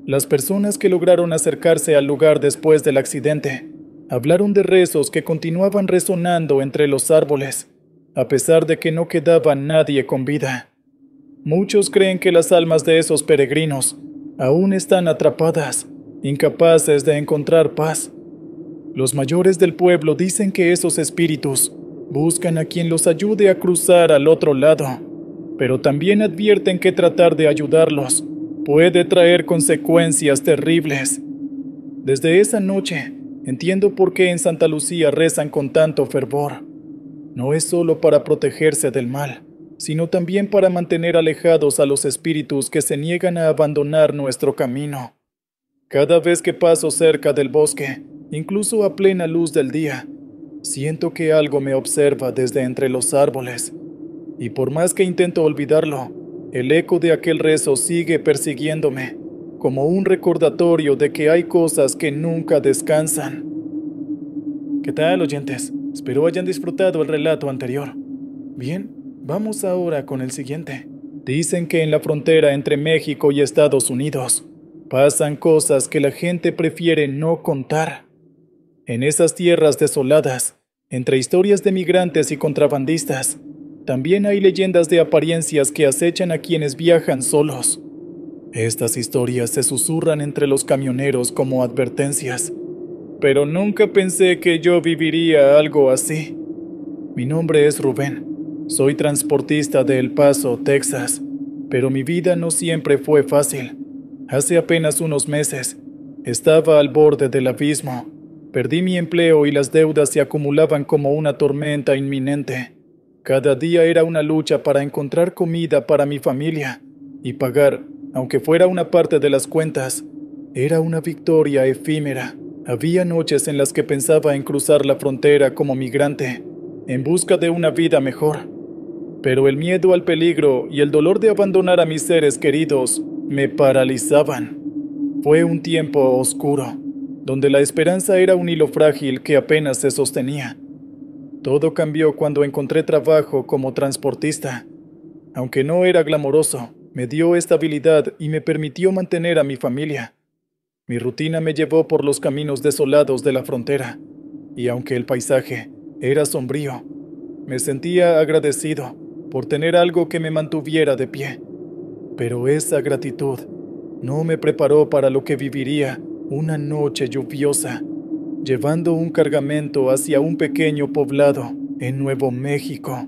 Las personas que lograron acercarse al lugar después del accidente hablaron de rezos que continuaban resonando entre los árboles, a pesar de que no quedaba nadie con vida. Muchos creen que las almas de esos peregrinos Aún están atrapadas, incapaces de encontrar paz. Los mayores del pueblo dicen que esos espíritus buscan a quien los ayude a cruzar al otro lado, pero también advierten que tratar de ayudarlos puede traer consecuencias terribles. Desde esa noche, entiendo por qué en Santa Lucía rezan con tanto fervor. No es solo para protegerse del mal, sino también para mantener alejados a los espíritus que se niegan a abandonar nuestro camino. Cada vez que paso cerca del bosque, incluso a plena luz del día, siento que algo me observa desde entre los árboles, y por más que intento olvidarlo, el eco de aquel rezo sigue persiguiéndome, como un recordatorio de que hay cosas que nunca descansan. ¿Qué tal, oyentes? Espero hayan disfrutado el relato anterior. Bien, vamos ahora con el siguiente. Dicen que en la frontera entre México y Estados Unidos pasan cosas que la gente prefiere no contar. En esas tierras desoladas, entre historias de migrantes y contrabandistas, también hay leyendas de apariencias que acechan a quienes viajan solos. Estas historias se susurran entre los camioneros como advertencias, pero nunca pensé que yo viviría algo así. Mi nombre es Rubén, soy transportista de El Paso, Texas, pero mi vida no siempre fue fácil. Hace apenas unos meses, estaba al borde del abismo. Perdí mi empleo y las deudas se acumulaban como una tormenta inminente. Cada día era una lucha para encontrar comida para mi familia y pagar, aunque fuera una parte de las cuentas, era una victoria efímera. Había noches en las que pensaba en cruzar la frontera como migrante, en busca de una vida mejor. Pero el miedo al peligro y el dolor de abandonar a mis seres queridos me paralizaban. Fue un tiempo oscuro, donde la esperanza era un hilo frágil que apenas se sostenía. Todo cambió cuando encontré trabajo como transportista. Aunque no era glamoroso, me dio estabilidad y me permitió mantener a mi familia. Mi rutina me llevó por los caminos desolados de la frontera, y aunque el paisaje era sombrío, me sentía agradecido por tener algo que me mantuviera de pie. Pero esa gratitud no me preparó para lo que viviría una noche lluviosa, llevando un cargamento hacia un pequeño poblado en Nuevo México.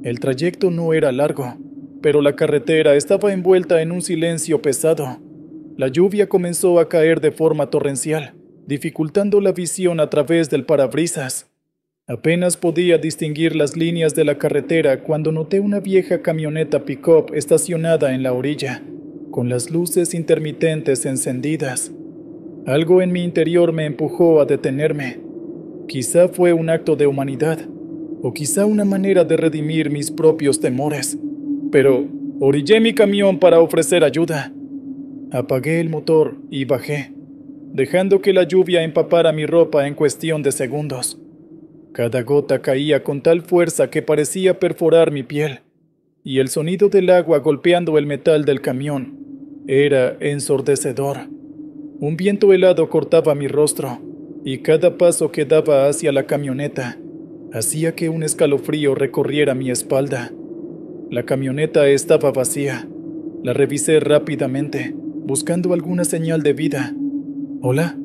El trayecto no era largo, pero la carretera estaba envuelta en un silencio pesado. La lluvia comenzó a caer de forma torrencial, dificultando la visión a través del parabrisas. Apenas podía distinguir las líneas de la carretera cuando noté una vieja camioneta pick-up estacionada en la orilla, con las luces intermitentes encendidas. Algo en mi interior me empujó a detenerme. Quizá fue un acto de humanidad, o quizá una manera de redimir mis propios temores. Pero orillé mi camión para ofrecer ayuda. Apagué el motor y bajé, dejando que la lluvia empapara mi ropa en cuestión de segundos. Cada gota caía con tal fuerza que parecía perforar mi piel, y el sonido del agua golpeando el metal del camión era ensordecedor. Un viento helado cortaba mi rostro, y cada paso que daba hacia la camioneta hacía que un escalofrío recorriera mi espalda. La camioneta estaba vacía. La revisé rápidamente, buscando alguna señal de vida. «¿Hola?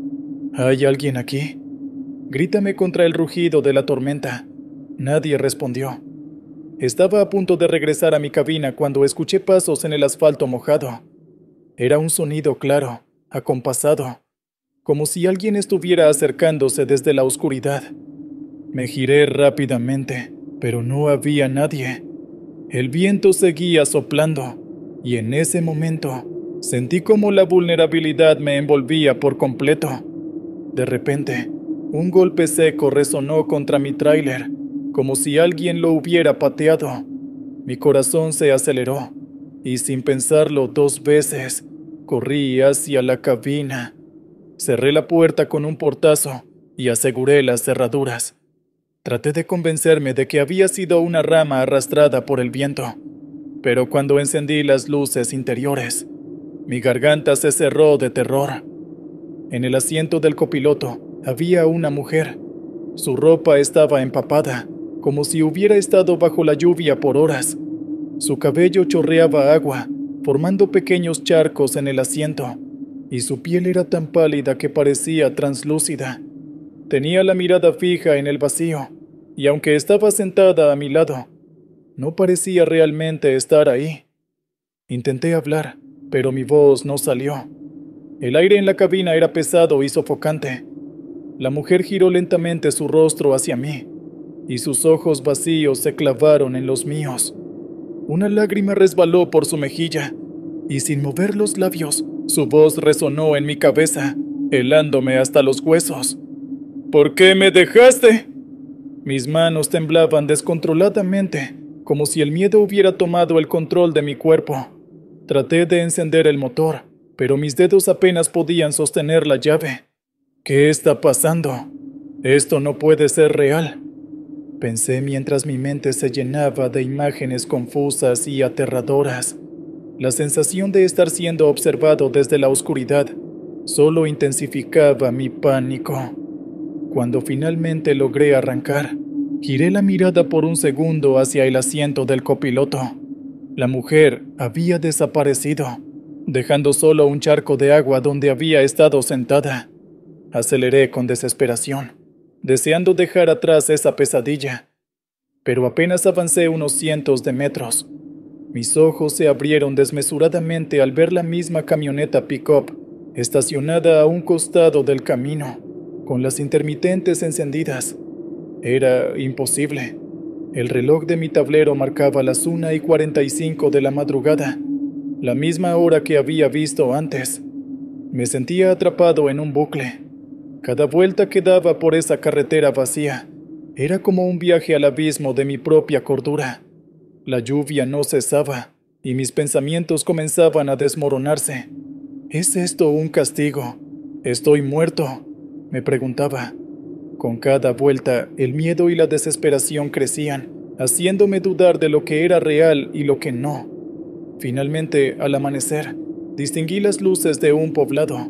¿Hay alguien aquí?» Grítame contra el rugido de la tormenta. Nadie respondió. Estaba a punto de regresar a mi cabina cuando escuché pasos en el asfalto mojado. Era un sonido claro, acompasado, como si alguien estuviera acercándose desde la oscuridad. Me giré rápidamente, pero no había nadie. El viento seguía soplando, y en ese momento sentí como la vulnerabilidad me envolvía por completo. De repente, un golpe seco resonó contra mi tráiler, como si alguien lo hubiera pateado. Mi corazón se aceleró, y sin pensarlo 2 veces, corrí hacia la cabina. Cerré la puerta con un portazo y aseguré las cerraduras. Traté de convencerme de que había sido una rama arrastrada por el viento, pero cuando encendí las luces interiores, mi garganta se cerró de terror. En el asiento del copiloto había una mujer. Su ropa estaba empapada, como si hubiera estado bajo la lluvia por horas. Su cabello chorreaba agua, formando pequeños charcos en el asiento, y su piel era tan pálida que parecía translúcida. Tenía la mirada fija en el vacío, y aunque estaba sentada a mi lado, no parecía realmente estar ahí. Intenté hablar, pero mi voz no salió. El aire en la cabina era pesado y sofocante. La mujer giró lentamente su rostro hacia mí, y sus ojos vacíos se clavaron en los míos. Una lágrima resbaló por su mejilla, y sin mover los labios, su voz resonó en mi cabeza, helándome hasta los huesos. ¿Por qué me dejaste? Mis manos temblaban descontroladamente, como si el miedo hubiera tomado el control de mi cuerpo. Traté de encender el motor, pero mis dedos apenas podían sostener la llave. ¿Qué está pasando? Esto no puede ser real. Pensé mientras mi mente se llenaba de imágenes confusas y aterradoras. La sensación de estar siendo observado desde la oscuridad solo intensificaba mi pánico. Cuando finalmente logré arrancar, giré la mirada por un segundo hacia el asiento del copiloto. La mujer había desaparecido, dejando solo un charco de agua donde había estado sentada. Aceleré con desesperación, deseando dejar atrás esa pesadilla. Pero apenas avancé unos cientos de metros. Mis ojos se abrieron desmesuradamente al ver la misma camioneta pick-up estacionada a un costado del camino, con las intermitentes encendidas. Era imposible. El reloj de mi tablero marcaba las 1:45 de la madrugada, la misma hora que había visto antes. Me sentía atrapado en un bucle. Cada vuelta que daba por esa carretera vacía era como un viaje al abismo de mi propia cordura. La lluvia no cesaba, y mis pensamientos comenzaban a desmoronarse. ¿Es esto un castigo? ¿Estoy muerto?, me preguntaba. Con cada vuelta, el miedo y la desesperación crecían, haciéndome dudar de lo que era real y lo que no. Finalmente, al amanecer, distinguí las luces de un poblado.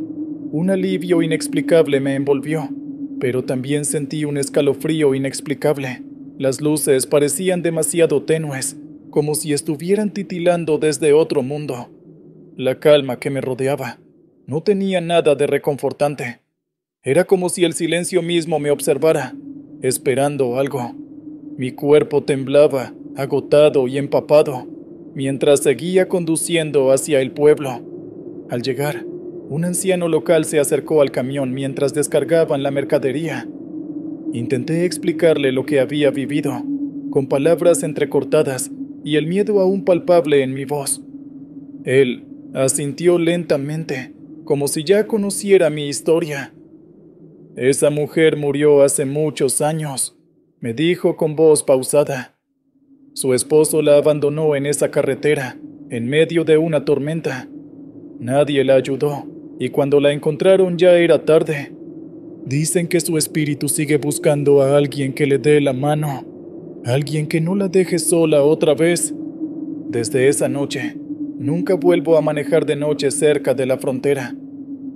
Un alivio inexplicable me envolvió, pero también sentí un escalofrío inexplicable. Las luces parecían demasiado tenues, como si estuvieran titilando desde otro mundo. La calma que me rodeaba no tenía nada de reconfortante. Era como si el silencio mismo me observara, esperando algo. Mi cuerpo temblaba, agotado y empapado, mientras seguía conduciendo hacia el pueblo. Al llegar, un anciano local se acercó al camión mientras descargaban la mercadería. Intenté explicarle lo que había vivido, con palabras entrecortadas y el miedo aún palpable en mi voz. Él asintió lentamente, como si ya conociera mi historia. «Esa mujer murió hace muchos años», me dijo con voz pausada. Su esposo la abandonó en esa carretera, en medio de una tormenta. Nadie la ayudó, y cuando la encontraron ya era tarde. Dicen que su espíritu sigue buscando a alguien que le dé la mano, alguien que no la deje sola otra vez. Desde esa noche, nunca vuelvo a manejar de noche cerca de la frontera.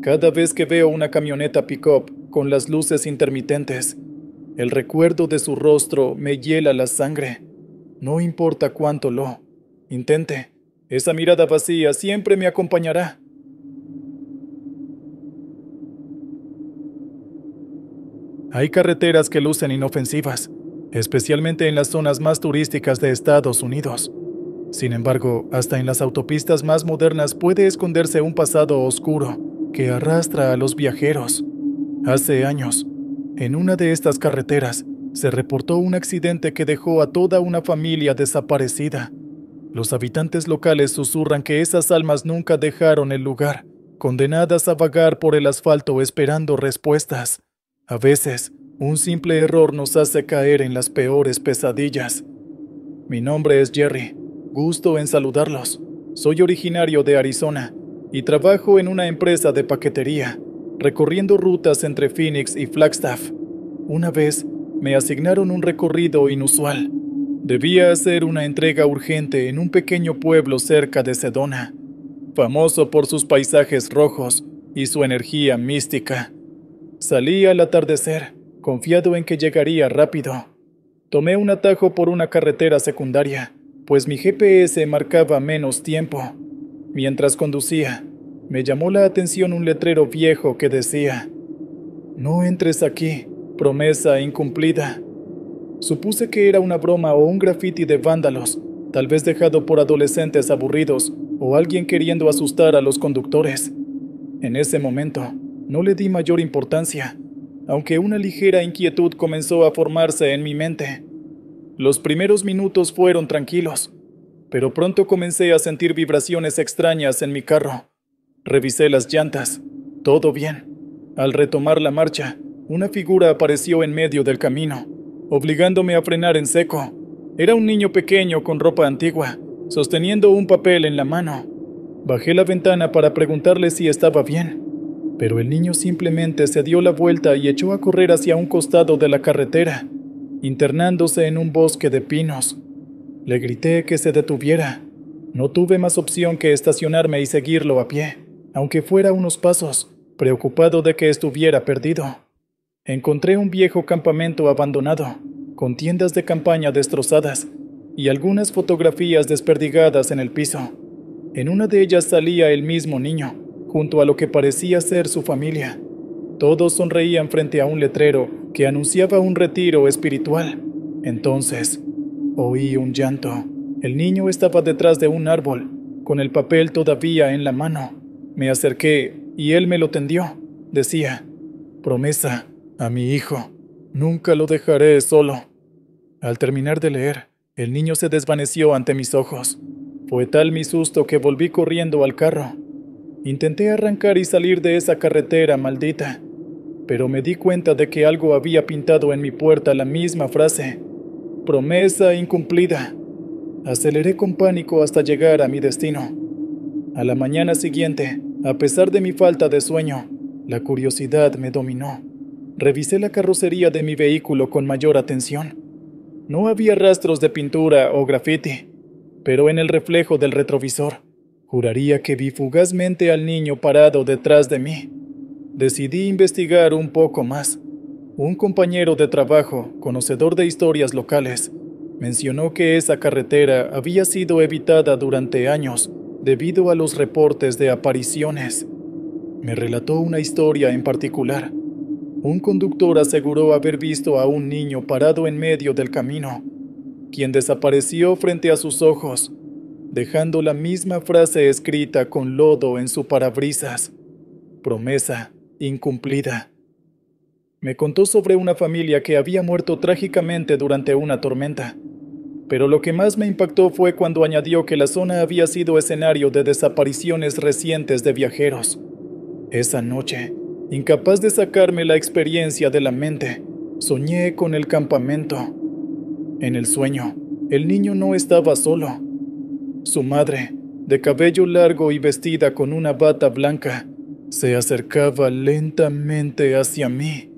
Cada vez que veo una camioneta pick-up con las luces intermitentes, el recuerdo de su rostro me hiela la sangre. No importa cuánto lo intente, esa mirada vacía siempre me acompañará. Hay carreteras que lucen inofensivas, especialmente en las zonas más turísticas de Estados Unidos. Sin embargo, hasta en las autopistas más modernas puede esconderse un pasado oscuro que arrastra a los viajeros. Hace años, en una de estas carreteras, se reportó un accidente que dejó a toda una familia desaparecida. Los habitantes locales susurran que esas almas nunca dejaron el lugar, condenadas a vagar por el asfalto esperando respuestas. A veces, un simple error nos hace caer en las peores pesadillas. Mi nombre es Jerry. Gusto en saludarlos. Soy originario de Arizona y trabajo en una empresa de paquetería, recorriendo rutas entre Phoenix y Flagstaff. Una vez, me asignaron un recorrido inusual. Debía hacer una entrega urgente en un pequeño pueblo cerca de Sedona, famoso por sus paisajes rojos y su energía mística. Salí al atardecer, confiado en que llegaría rápido. Tomé un atajo por una carretera secundaria, pues mi GPS marcaba menos tiempo. Mientras conducía, me llamó la atención un letrero viejo que decía: "No entres aquí, promesa incumplida". Supuse que era una broma o un graffiti de vándalos, tal vez dejado por adolescentes aburridos o alguien queriendo asustar a los conductores. En ese momento, no le di mayor importancia, aunque una ligera inquietud comenzó a formarse en mi mente. Los primeros minutos fueron tranquilos, pero pronto comencé a sentir vibraciones extrañas en mi carro. Revisé las llantas. Todo bien. Al retomar la marcha, una figura apareció en medio del camino, obligándome a frenar en seco. Era un niño pequeño con ropa antigua, sosteniendo un papel en la mano. Bajé la ventana para preguntarle si estaba bien, pero el niño simplemente se dio la vuelta y echó a correr hacia un costado de la carretera, internándose en un bosque de pinos. Le grité que se detuviera. No tuve más opción que estacionarme y seguirlo a pie, aunque fuera unos pasos, preocupado de que estuviera perdido. Encontré un viejo campamento abandonado, con tiendas de campaña destrozadas y algunas fotografías desperdigadas en el piso. En una de ellas salía el mismo niño, junto a lo que parecía ser su familia. Todos sonreían frente a un letrero que anunciaba un retiro espiritual. Entonces, oí un llanto. El niño estaba detrás de un árbol, con el papel todavía en la mano. Me acerqué y él me lo tendió. Decía: "Promesa a mi hijo, nunca lo dejaré solo". Al terminar de leer, el niño se desvaneció ante mis ojos. Fue tal mi susto que volví corriendo al carro. Intenté arrancar y salir de esa carretera maldita, pero me di cuenta de que algo había pintado en mi puerta la misma frase: "Promesa incumplida". Aceleré con pánico hasta llegar a mi destino. A la mañana siguiente, a pesar de mi falta de sueño, la curiosidad me dominó. Revisé la carrocería de mi vehículo con mayor atención. No había rastros de pintura o grafiti, pero en el reflejo del retrovisor, juraría que vi fugazmente al niño parado detrás de mí. Decidí investigar un poco más. Un compañero de trabajo, conocedor de historias locales, mencionó que esa carretera había sido evitada durante años debido a los reportes de apariciones. Me relató una historia en particular. Un conductor aseguró haber visto a un niño parado en medio del camino, quien desapareció frente a sus ojos, dejando la misma frase escrita con lodo en su parabrisas: "Promesa incumplida". Me contó sobre una familia que había muerto trágicamente durante una tormenta, pero lo que más me impactó fue cuando añadió que la zona había sido escenario de desapariciones recientes de viajeros. Esa noche, incapaz de sacarme la experiencia de la mente, soñé con el campamento. En el sueño, el niño no estaba solo. Su madre, de cabello largo y vestida con una bata blanca, se acercaba lentamente hacia mí,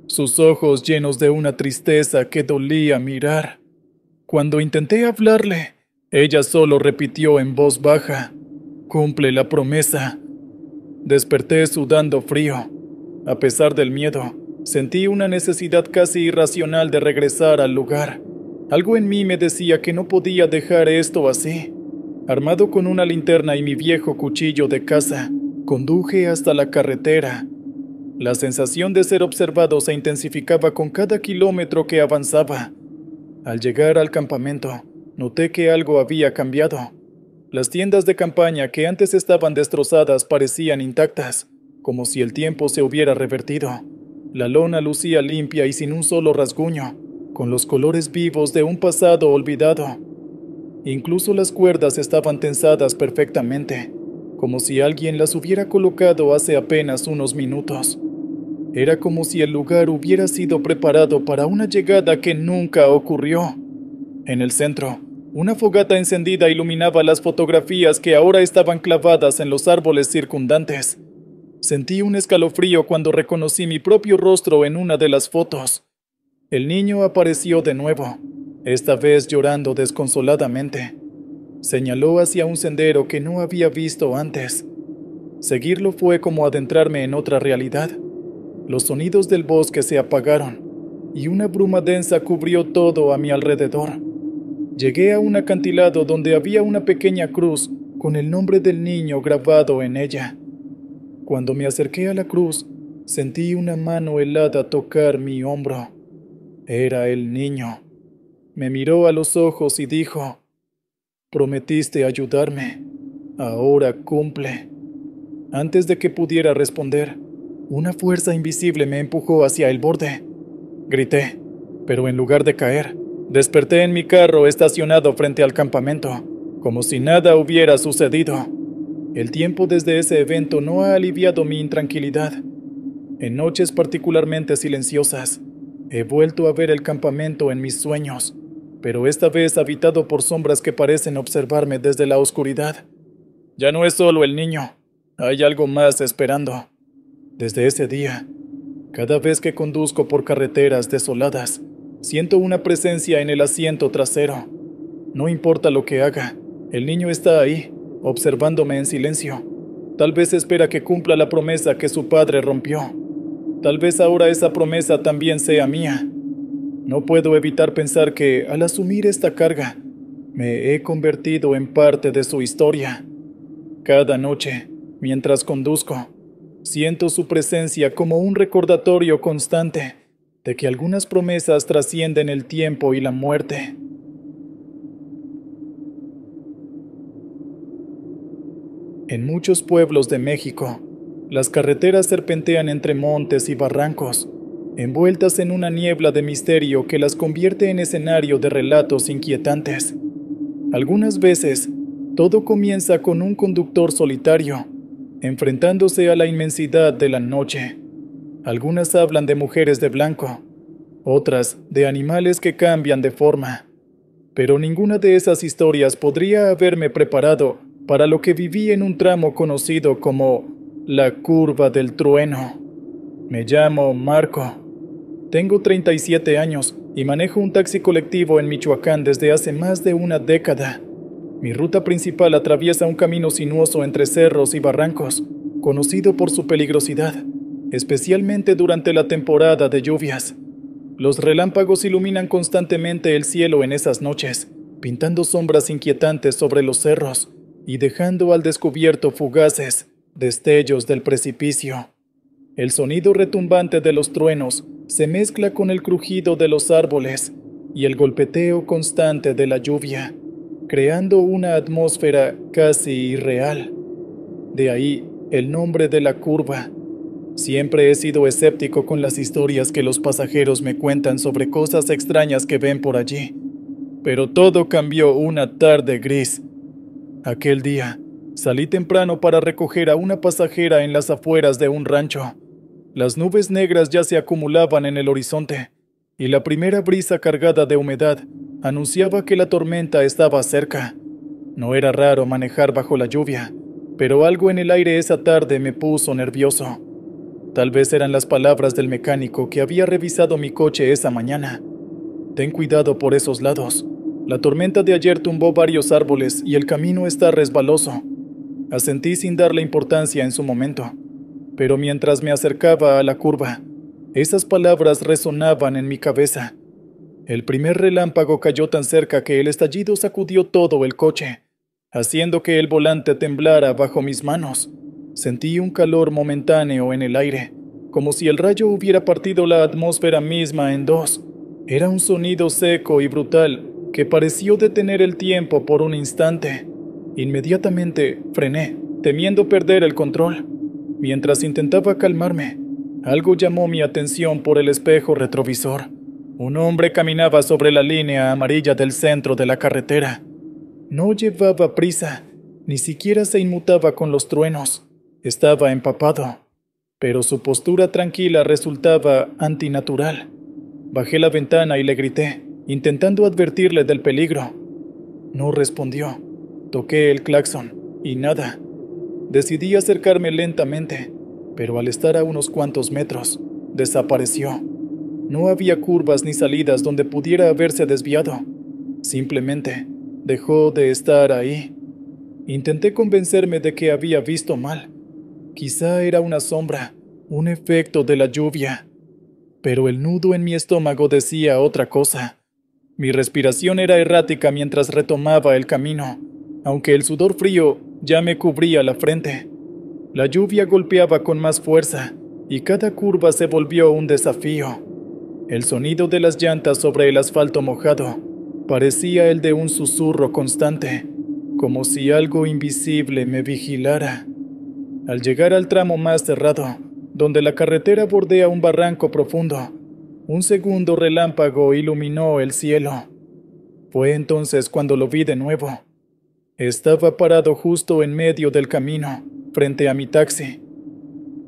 sus ojos llenos de una tristeza que dolía mirar. Cuando intenté hablarle, ella solo repitió en voz baja: "Cumple la promesa". Desperté sudando frío. A pesar del miedo, sentí una necesidad casi irracional de regresar al lugar. Algo en mí me decía que no podía dejar esto así. Armado con una linterna y mi viejo cuchillo de caza, conduje hasta la carretera. La sensación de ser observado se intensificaba con cada kilómetro que avanzaba. Al llegar al campamento, noté que algo había cambiado. Las tiendas de campaña que antes estaban destrozadas parecían intactas, como si el tiempo se hubiera revertido. La lona lucía limpia y sin un solo rasguño, con los colores vivos de un pasado olvidado. Incluso las cuerdas estaban tensadas perfectamente, como si alguien las hubiera colocado hace apenas unos minutos. Era como si el lugar hubiera sido preparado para una llegada que nunca ocurrió. En el centro, una fogata encendida iluminaba las fotografías que ahora estaban clavadas en los árboles circundantes. Sentí un escalofrío cuando reconocí mi propio rostro en una de las fotos. El niño apareció de nuevo, esta vez llorando desconsoladamente. Señaló hacia un sendero que no había visto antes. Seguirlo fue como adentrarme en otra realidad. Los sonidos del bosque se apagaron, y una bruma densa cubrió todo a mi alrededor. Llegué a un acantilado donde había una pequeña cruz con el nombre del niño grabado en ella. Cuando me acerqué a la cruz, sentí una mano helada tocar mi hombro. Era el niño. Me miró a los ojos y dijo: «Prometiste ayudarme. Ahora cumple». Antes de que pudiera responder, una fuerza invisible me empujó hacia el borde. Grité, pero en lugar de caer, desperté en mi carro estacionado frente al campamento, como si nada hubiera sucedido. El tiempo desde ese evento no ha aliviado mi intranquilidad. En noches particularmente silenciosas, he vuelto a ver el campamento en mis sueños, pero esta vez habitado por sombras que parecen observarme desde la oscuridad. Ya no es solo el niño, hay algo más esperando. Desde ese día, cada vez que conduzco por carreteras desoladas, siento una presencia en el asiento trasero. No importa lo que haga, el niño está ahí, observándome en silencio. Tal vez espera que cumpla la promesa que su padre rompió. Tal vez ahora esa promesa también sea mía. No puedo evitar pensar que, al asumir esta carga, me he convertido en parte de su historia. Cada noche, mientras conduzco, siento su presencia como un recordatorio constante de que algunas promesas trascienden el tiempo y la muerte. En muchos pueblos de México, las carreteras serpentean entre montes y barrancos, envueltas en una niebla de misterio que las convierte en escenario de relatos inquietantes. Algunas veces, todo comienza con un conductor solitario, enfrentándose a la inmensidad de la noche. Algunas hablan de mujeres de blanco, otras de animales que cambian de forma. Pero ninguna de esas historias podría haberme preparado para lo que viví en un tramo conocido como la Curva del Trueno. Me llamo Marco. Tengo 37 años y manejo un taxi colectivo en Michoacán desde hace más de una década. Mi ruta principal atraviesa un camino sinuoso entre cerros y barrancos, conocido por su peligrosidad, especialmente durante la temporada de lluvias. Los relámpagos iluminan constantemente el cielo en esas noches, pintando sombras inquietantes sobre los cerros y dejando al descubierto fugaces destellos del precipicio. El sonido retumbante de los truenos se mezcla con el crujido de los árboles y el golpeteo constante de la lluvia, creando una atmósfera casi irreal. De ahí el nombre de la curva. Siempre he sido escéptico con las historias que los pasajeros me cuentan sobre cosas extrañas que ven por allí. Pero todo cambió una tarde gris. Aquel día, salí temprano para recoger a una pasajera en las afueras de un rancho. Las nubes negras ya se acumulaban en el horizonte, y la primera brisa cargada de humedad anunciaba que la tormenta estaba cerca. No era raro manejar bajo la lluvia, pero algo en el aire esa tarde me puso nervioso. Tal vez eran las palabras del mecánico que había revisado mi coche esa mañana. Ten cuidado por esos lados. La tormenta de ayer tumbó varios árboles y el camino está resbaloso. Asentí sin darle importancia en su momento, pero mientras me acercaba a la curva, esas palabras resonaban en mi cabeza. El primer relámpago cayó tan cerca que el estallido sacudió todo el coche, haciendo que el volante temblara bajo mis manos. Sentí un calor momentáneo en el aire, como si el rayo hubiera partido la atmósfera misma en dos. Era un sonido seco y brutal que pareció detener el tiempo por un instante. Inmediatamente frené, temiendo perder el control. Mientras intentaba calmarme, algo llamó mi atención por el espejo retrovisor. Un hombre caminaba sobre la línea amarilla del centro de la carretera. No llevaba prisa, ni siquiera se inmutaba con los truenos. Estaba empapado, pero su postura tranquila resultaba antinatural. Bajé la ventana y le grité, intentando advertirle del peligro. No respondió. Toqué el claxon, y nada. Decidí acercarme lentamente, pero al estar a unos cuantos metros, desapareció. No había curvas ni salidas donde pudiera haberse desviado. Simplemente dejó de estar ahí. Intenté convencerme de que había visto mal. Quizá era una sombra, un efecto de la lluvia. Pero el nudo en mi estómago decía otra cosa. Mi respiración era errática mientras retomaba el camino, aunque el sudor frío ya me cubría la frente. La lluvia golpeaba con más fuerza y cada curva se volvió un desafío. El sonido de las llantas sobre el asfalto mojado parecía el de un susurro constante, como si algo invisible me vigilara. Al llegar al tramo más cerrado, donde la carretera bordea un barranco profundo, un segundo relámpago iluminó el cielo. Fue entonces cuando lo vi de nuevo. Estaba parado justo en medio del camino, frente a mi taxi.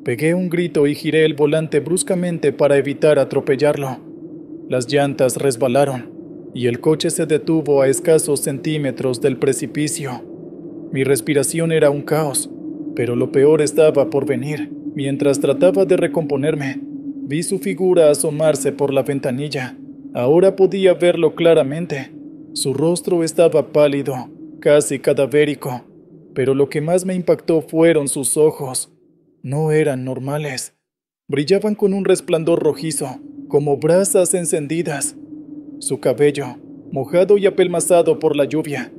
Pegué un grito y giré el volante bruscamente para evitar atropellarlo. Las llantas resbalaron y el coche se detuvo a escasos centímetros del precipicio. Mi respiración era un caos, pero lo peor estaba por venir. Mientras trataba de recomponerme, vi su figura asomarse por la ventanilla. Ahora podía verlo claramente. Su rostro estaba pálido, casi cadavérico, pero lo que más me impactó fueron sus ojos. No eran normales. Brillaban con un resplandor rojizo, como brasas encendidas. Su cabello, mojado y apelmazado por la lluvia,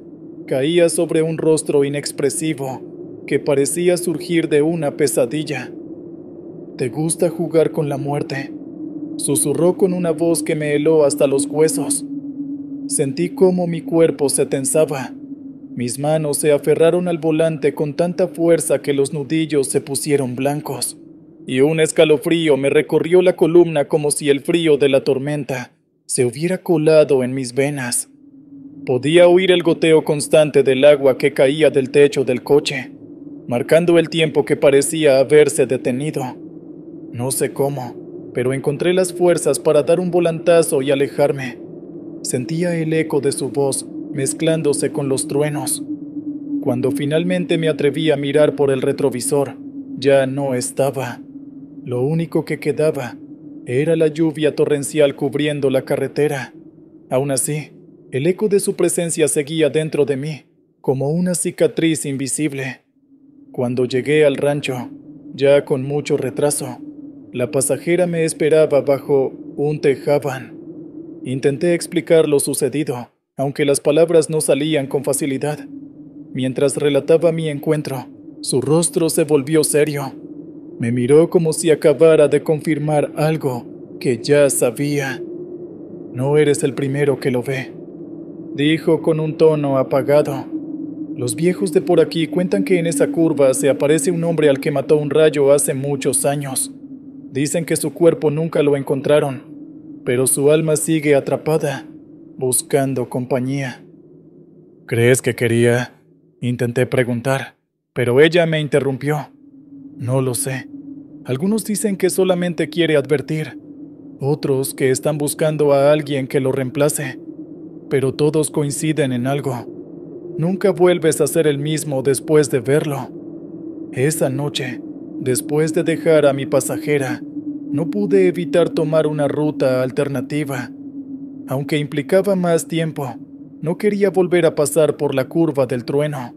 caía sobre un rostro inexpresivo que parecía surgir de una pesadilla. «¿Te gusta jugar con la muerte?», susurró con una voz que me heló hasta los huesos. Sentí cómo mi cuerpo se tensaba. Mis manos se aferraron al volante con tanta fuerza que los nudillos se pusieron blancos, y un escalofrío me recorrió la columna como si el frío de la tormenta se hubiera colado en mis venas. Podía oír el goteo constante del agua que caía del techo del coche, marcando el tiempo que parecía haberse detenido. No sé cómo, pero encontré las fuerzas para dar un volantazo y alejarme. Sentía el eco de su voz mezclándose con los truenos. Cuando finalmente me atreví a mirar por el retrovisor, ya no estaba. Lo único que quedaba era la lluvia torrencial cubriendo la carretera. Aún así, el eco de su presencia seguía dentro de mí, como una cicatriz invisible. Cuando llegué al rancho, ya con mucho retraso, la pasajera me esperaba bajo un tejabán. Intenté explicar lo sucedido, aunque las palabras no salían con facilidad. Mientras relataba mi encuentro, su rostro se volvió serio. Me miró como si acabara de confirmar algo que ya sabía. «No eres el primero que lo ve», dijo con un tono apagado. «Los viejos de por aquí cuentan que en esa curva se aparece un hombre al que mató un rayo hace muchos años. Dicen que su cuerpo nunca lo encontraron, pero su alma sigue atrapada, buscando compañía». «¿Crees que quería?», intenté preguntar, pero ella me interrumpió. «No lo sé. Algunos dicen que solamente quiere advertir, otros que están buscando a alguien que lo reemplace, pero todos coinciden en algo. Nunca vuelves a ser el mismo después de verlo. Esa noche, después de dejar a mi pasajera, no pude evitar tomar una ruta alternativa. Aunque implicaba más tiempo, no quería volver a pasar por la curva del trueno.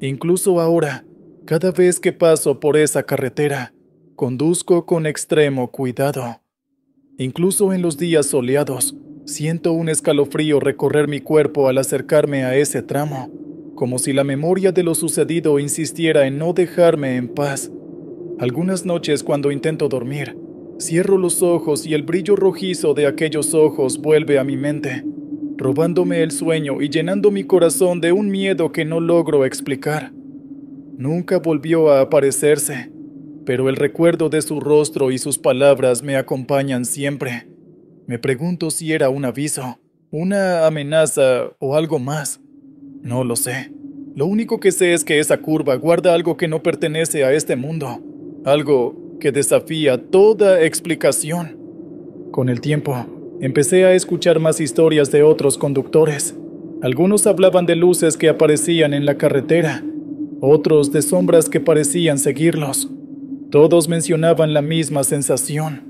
Incluso ahora, cada vez que paso por esa carretera, conduzco con extremo cuidado. Incluso en los días soleados, siento un escalofrío recorrer mi cuerpo al acercarme a ese tramo, como si la memoria de lo sucedido insistiera en no dejarme en paz. Algunas noches cuando intento dormir, cierro los ojos y el brillo rojizo de aquellos ojos vuelve a mi mente, robándome el sueño y llenando mi corazón de un miedo que no logro explicar. Nunca volvió a aparecerse, pero el recuerdo de su rostro y sus palabras me acompañan siempre. Me pregunto si era un aviso, una amenaza o algo más. No lo sé. Lo único que sé es que esa curva guarda algo que no pertenece a este mundo, algo que desafía toda explicación. Con el tiempo, empecé a escuchar más historias de otros conductores. Algunos hablaban de luces que aparecían en la carretera, otros de sombras que parecían seguirlos. Todos mencionaban la misma sensación: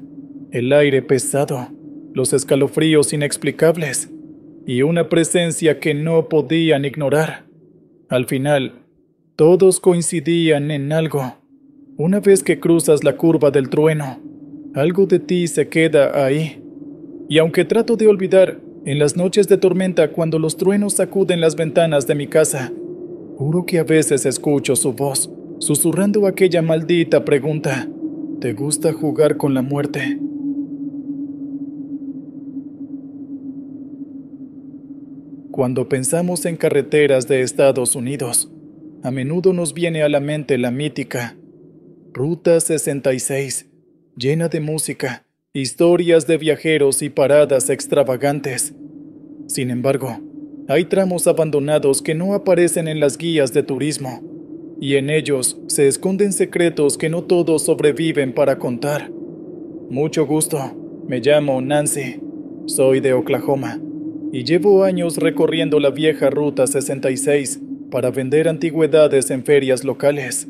el aire pesado, los escalofríos inexplicables y una presencia que no podían ignorar. Al final, todos coincidían en algo. Una vez que cruzas la curva del trueno, algo de ti se queda ahí. Y aunque trato de olvidar, en las noches de tormenta cuando los truenos sacuden las ventanas de mi casa, Juro que a veces escucho su voz, susurrando aquella maldita pregunta: ¿te gusta jugar con la muerte? Cuando pensamos en carreteras de Estados Unidos, a menudo nos viene a la mente la mítica Ruta 66, llena de música, historias de viajeros y paradas extravagantes. Sin embargo, hay tramos abandonados que no aparecen en las guías de turismo, y en ellos se esconden secretos que no todos sobreviven para contar. Mucho gusto, me llamo Nancy, soy de Oklahoma, y llevo años recorriendo la vieja Ruta 66 para vender antigüedades en ferias locales.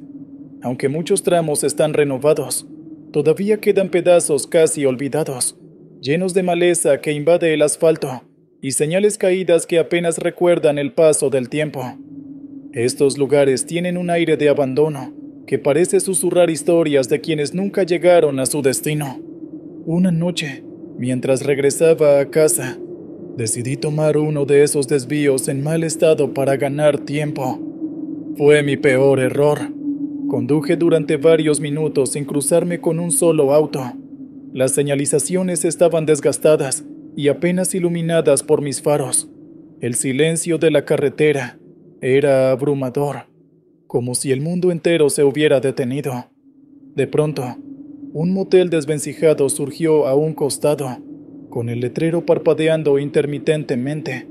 Aunque muchos tramos están renovados, todavía quedan pedazos casi olvidados, llenos de maleza que invade el asfalto y señales caídas que apenas recuerdan el paso del tiempo. Estos lugares tienen un aire de abandono que parece susurrar historias de quienes nunca llegaron a su destino. Una noche, mientras regresaba a casa, decidí tomar uno de esos desvíos en mal estado para ganar tiempo. Fue mi peor error. Conduje durante varios minutos sin cruzarme con un solo auto. Las señalizaciones estaban desgastadas y apenas iluminadas por mis faros. El silencio de la carretera era abrumador, como si el mundo entero se hubiera detenido. De pronto, un motel desvencijado surgió a un costado, con el letrero parpadeando intermitentemente.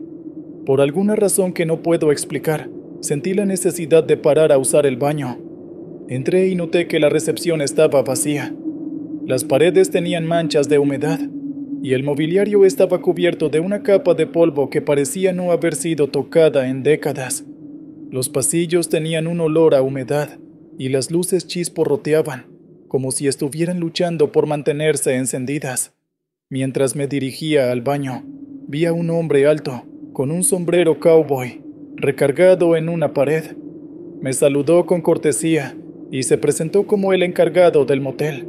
Por alguna razón que no puedo explicar, sentí la necesidad de parar a usar el baño. Entré y noté que la recepción estaba vacía. Las paredes tenían manchas de humedad, y el mobiliario estaba cubierto de una capa de polvo que parecía no haber sido tocada en décadas. Los pasillos tenían un olor a humedad, y las luces chisporroteaban, como si estuvieran luchando por mantenerse encendidas. Mientras me dirigía al baño, vi a un hombre alto, con un sombrero cowboy, recargado en una pared. Me saludó con cortesía y se presentó como el encargado del motel.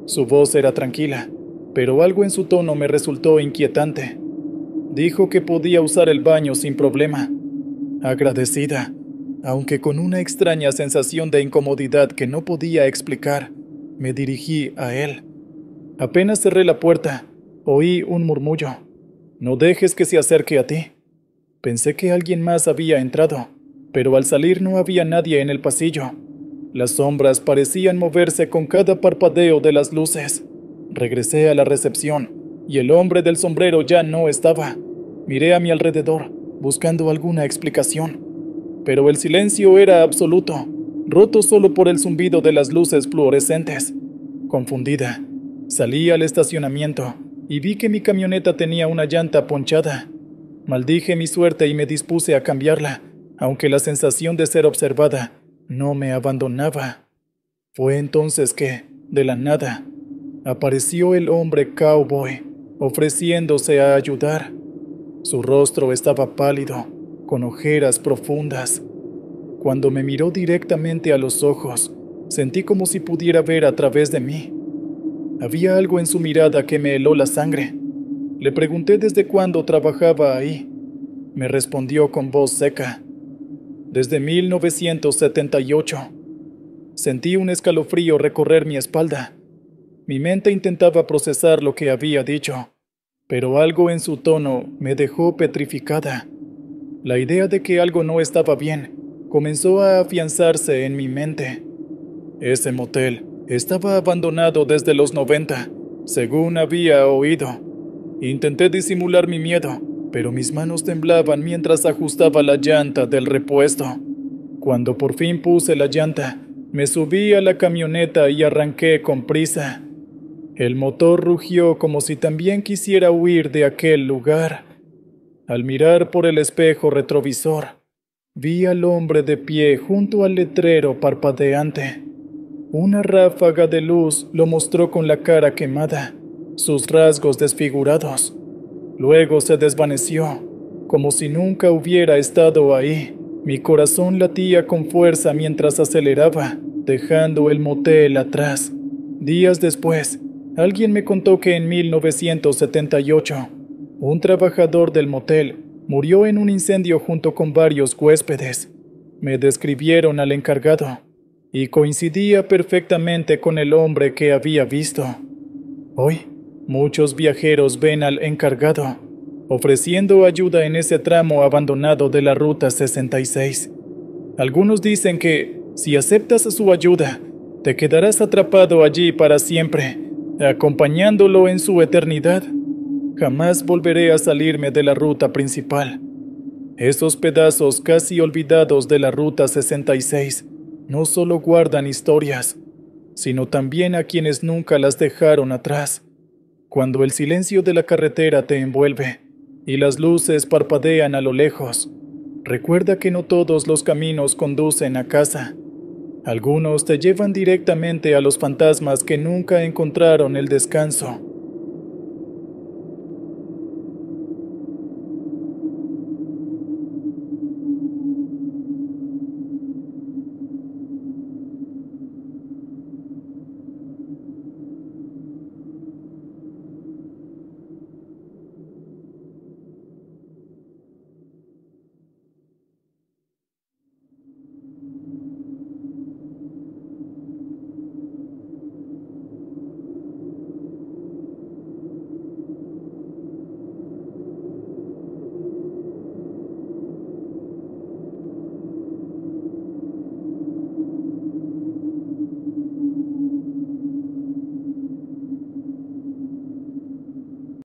Su voz era tranquila, pero algo en su tono me resultó inquietante. Dijo que podía usar el baño sin problema. Agradecida, aunque con una extraña sensación de incomodidad que no podía explicar, me dirigí a él. Apenas cerré la puerta, oí un murmullo: «No dejes que se acerque a ti». Pensé que alguien más había entrado, pero al salir no había nadie en el pasillo. Las sombras parecían moverse con cada parpadeo de las luces. Regresé a la recepción, y el hombre del sombrero ya no estaba. Miré a mi alrededor, buscando alguna explicación. Pero el silencio era absoluto, roto solo por el zumbido de las luces fluorescentes. Confundida, salí al estacionamiento y vi que mi camioneta tenía una llanta ponchada. Maldije mi suerte y me dispuse a cambiarla, aunque la sensación de ser observada no me abandonaba. Fue entonces que, de la nada, apareció el hombre cowboy, ofreciéndose a ayudar. Su rostro estaba pálido, con ojeras profundas. Cuando me miró directamente a los ojos, sentí como si pudiera ver a través de mí. Había algo en su mirada que me heló la sangre. Le pregunté desde cuándo trabajaba ahí. Me respondió con voz seca: «Desde 1978». Sentí un escalofrío recorrer mi espalda. Mi mente intentaba procesar lo que había dicho, pero algo en su tono me dejó petrificada. La idea de que algo no estaba bien comenzó a afianzarse en mi mente. Ese motel estaba abandonado desde los 90, según había oído. Intenté disimular mi miedo, pero mis manos temblaban mientras ajustaba la llanta del repuesto. Cuando por fin puse la llanta, me subí a la camioneta y arranqué con prisa. El motor rugió como si también quisiera huir de aquel lugar. Al mirar por el espejo retrovisor, vi al hombre de pie junto al letrero parpadeante. Una ráfaga de luz lo mostró con la cara quemada, sus rasgos desfigurados. Luego se desvaneció, como si nunca hubiera estado ahí. Mi corazón latía con fuerza mientras aceleraba, dejando el motel atrás. Días después, alguien me contó que en 1978, un trabajador del motel murió en un incendio junto con varios huéspedes. Me describieron al encargado, y coincidía perfectamente con el hombre que había visto. Hoy, muchos viajeros ven al encargado, ofreciendo ayuda en ese tramo abandonado de la Ruta 66. Algunos dicen que, si aceptas su ayuda, te quedarás atrapado allí para siempre, acompañándolo en su eternidad. Jamás volveré a salirme de la ruta principal. Esos pedazos casi olvidados de la Ruta 66 no solo guardan historias, sino también a quienes nunca las dejaron atrás. Cuando el silencio de la carretera te envuelve y las luces parpadean a lo lejos, recuerda que no todos los caminos conducen a casa. Algunos te llevan directamente a los fantasmas que nunca encontraron el descanso.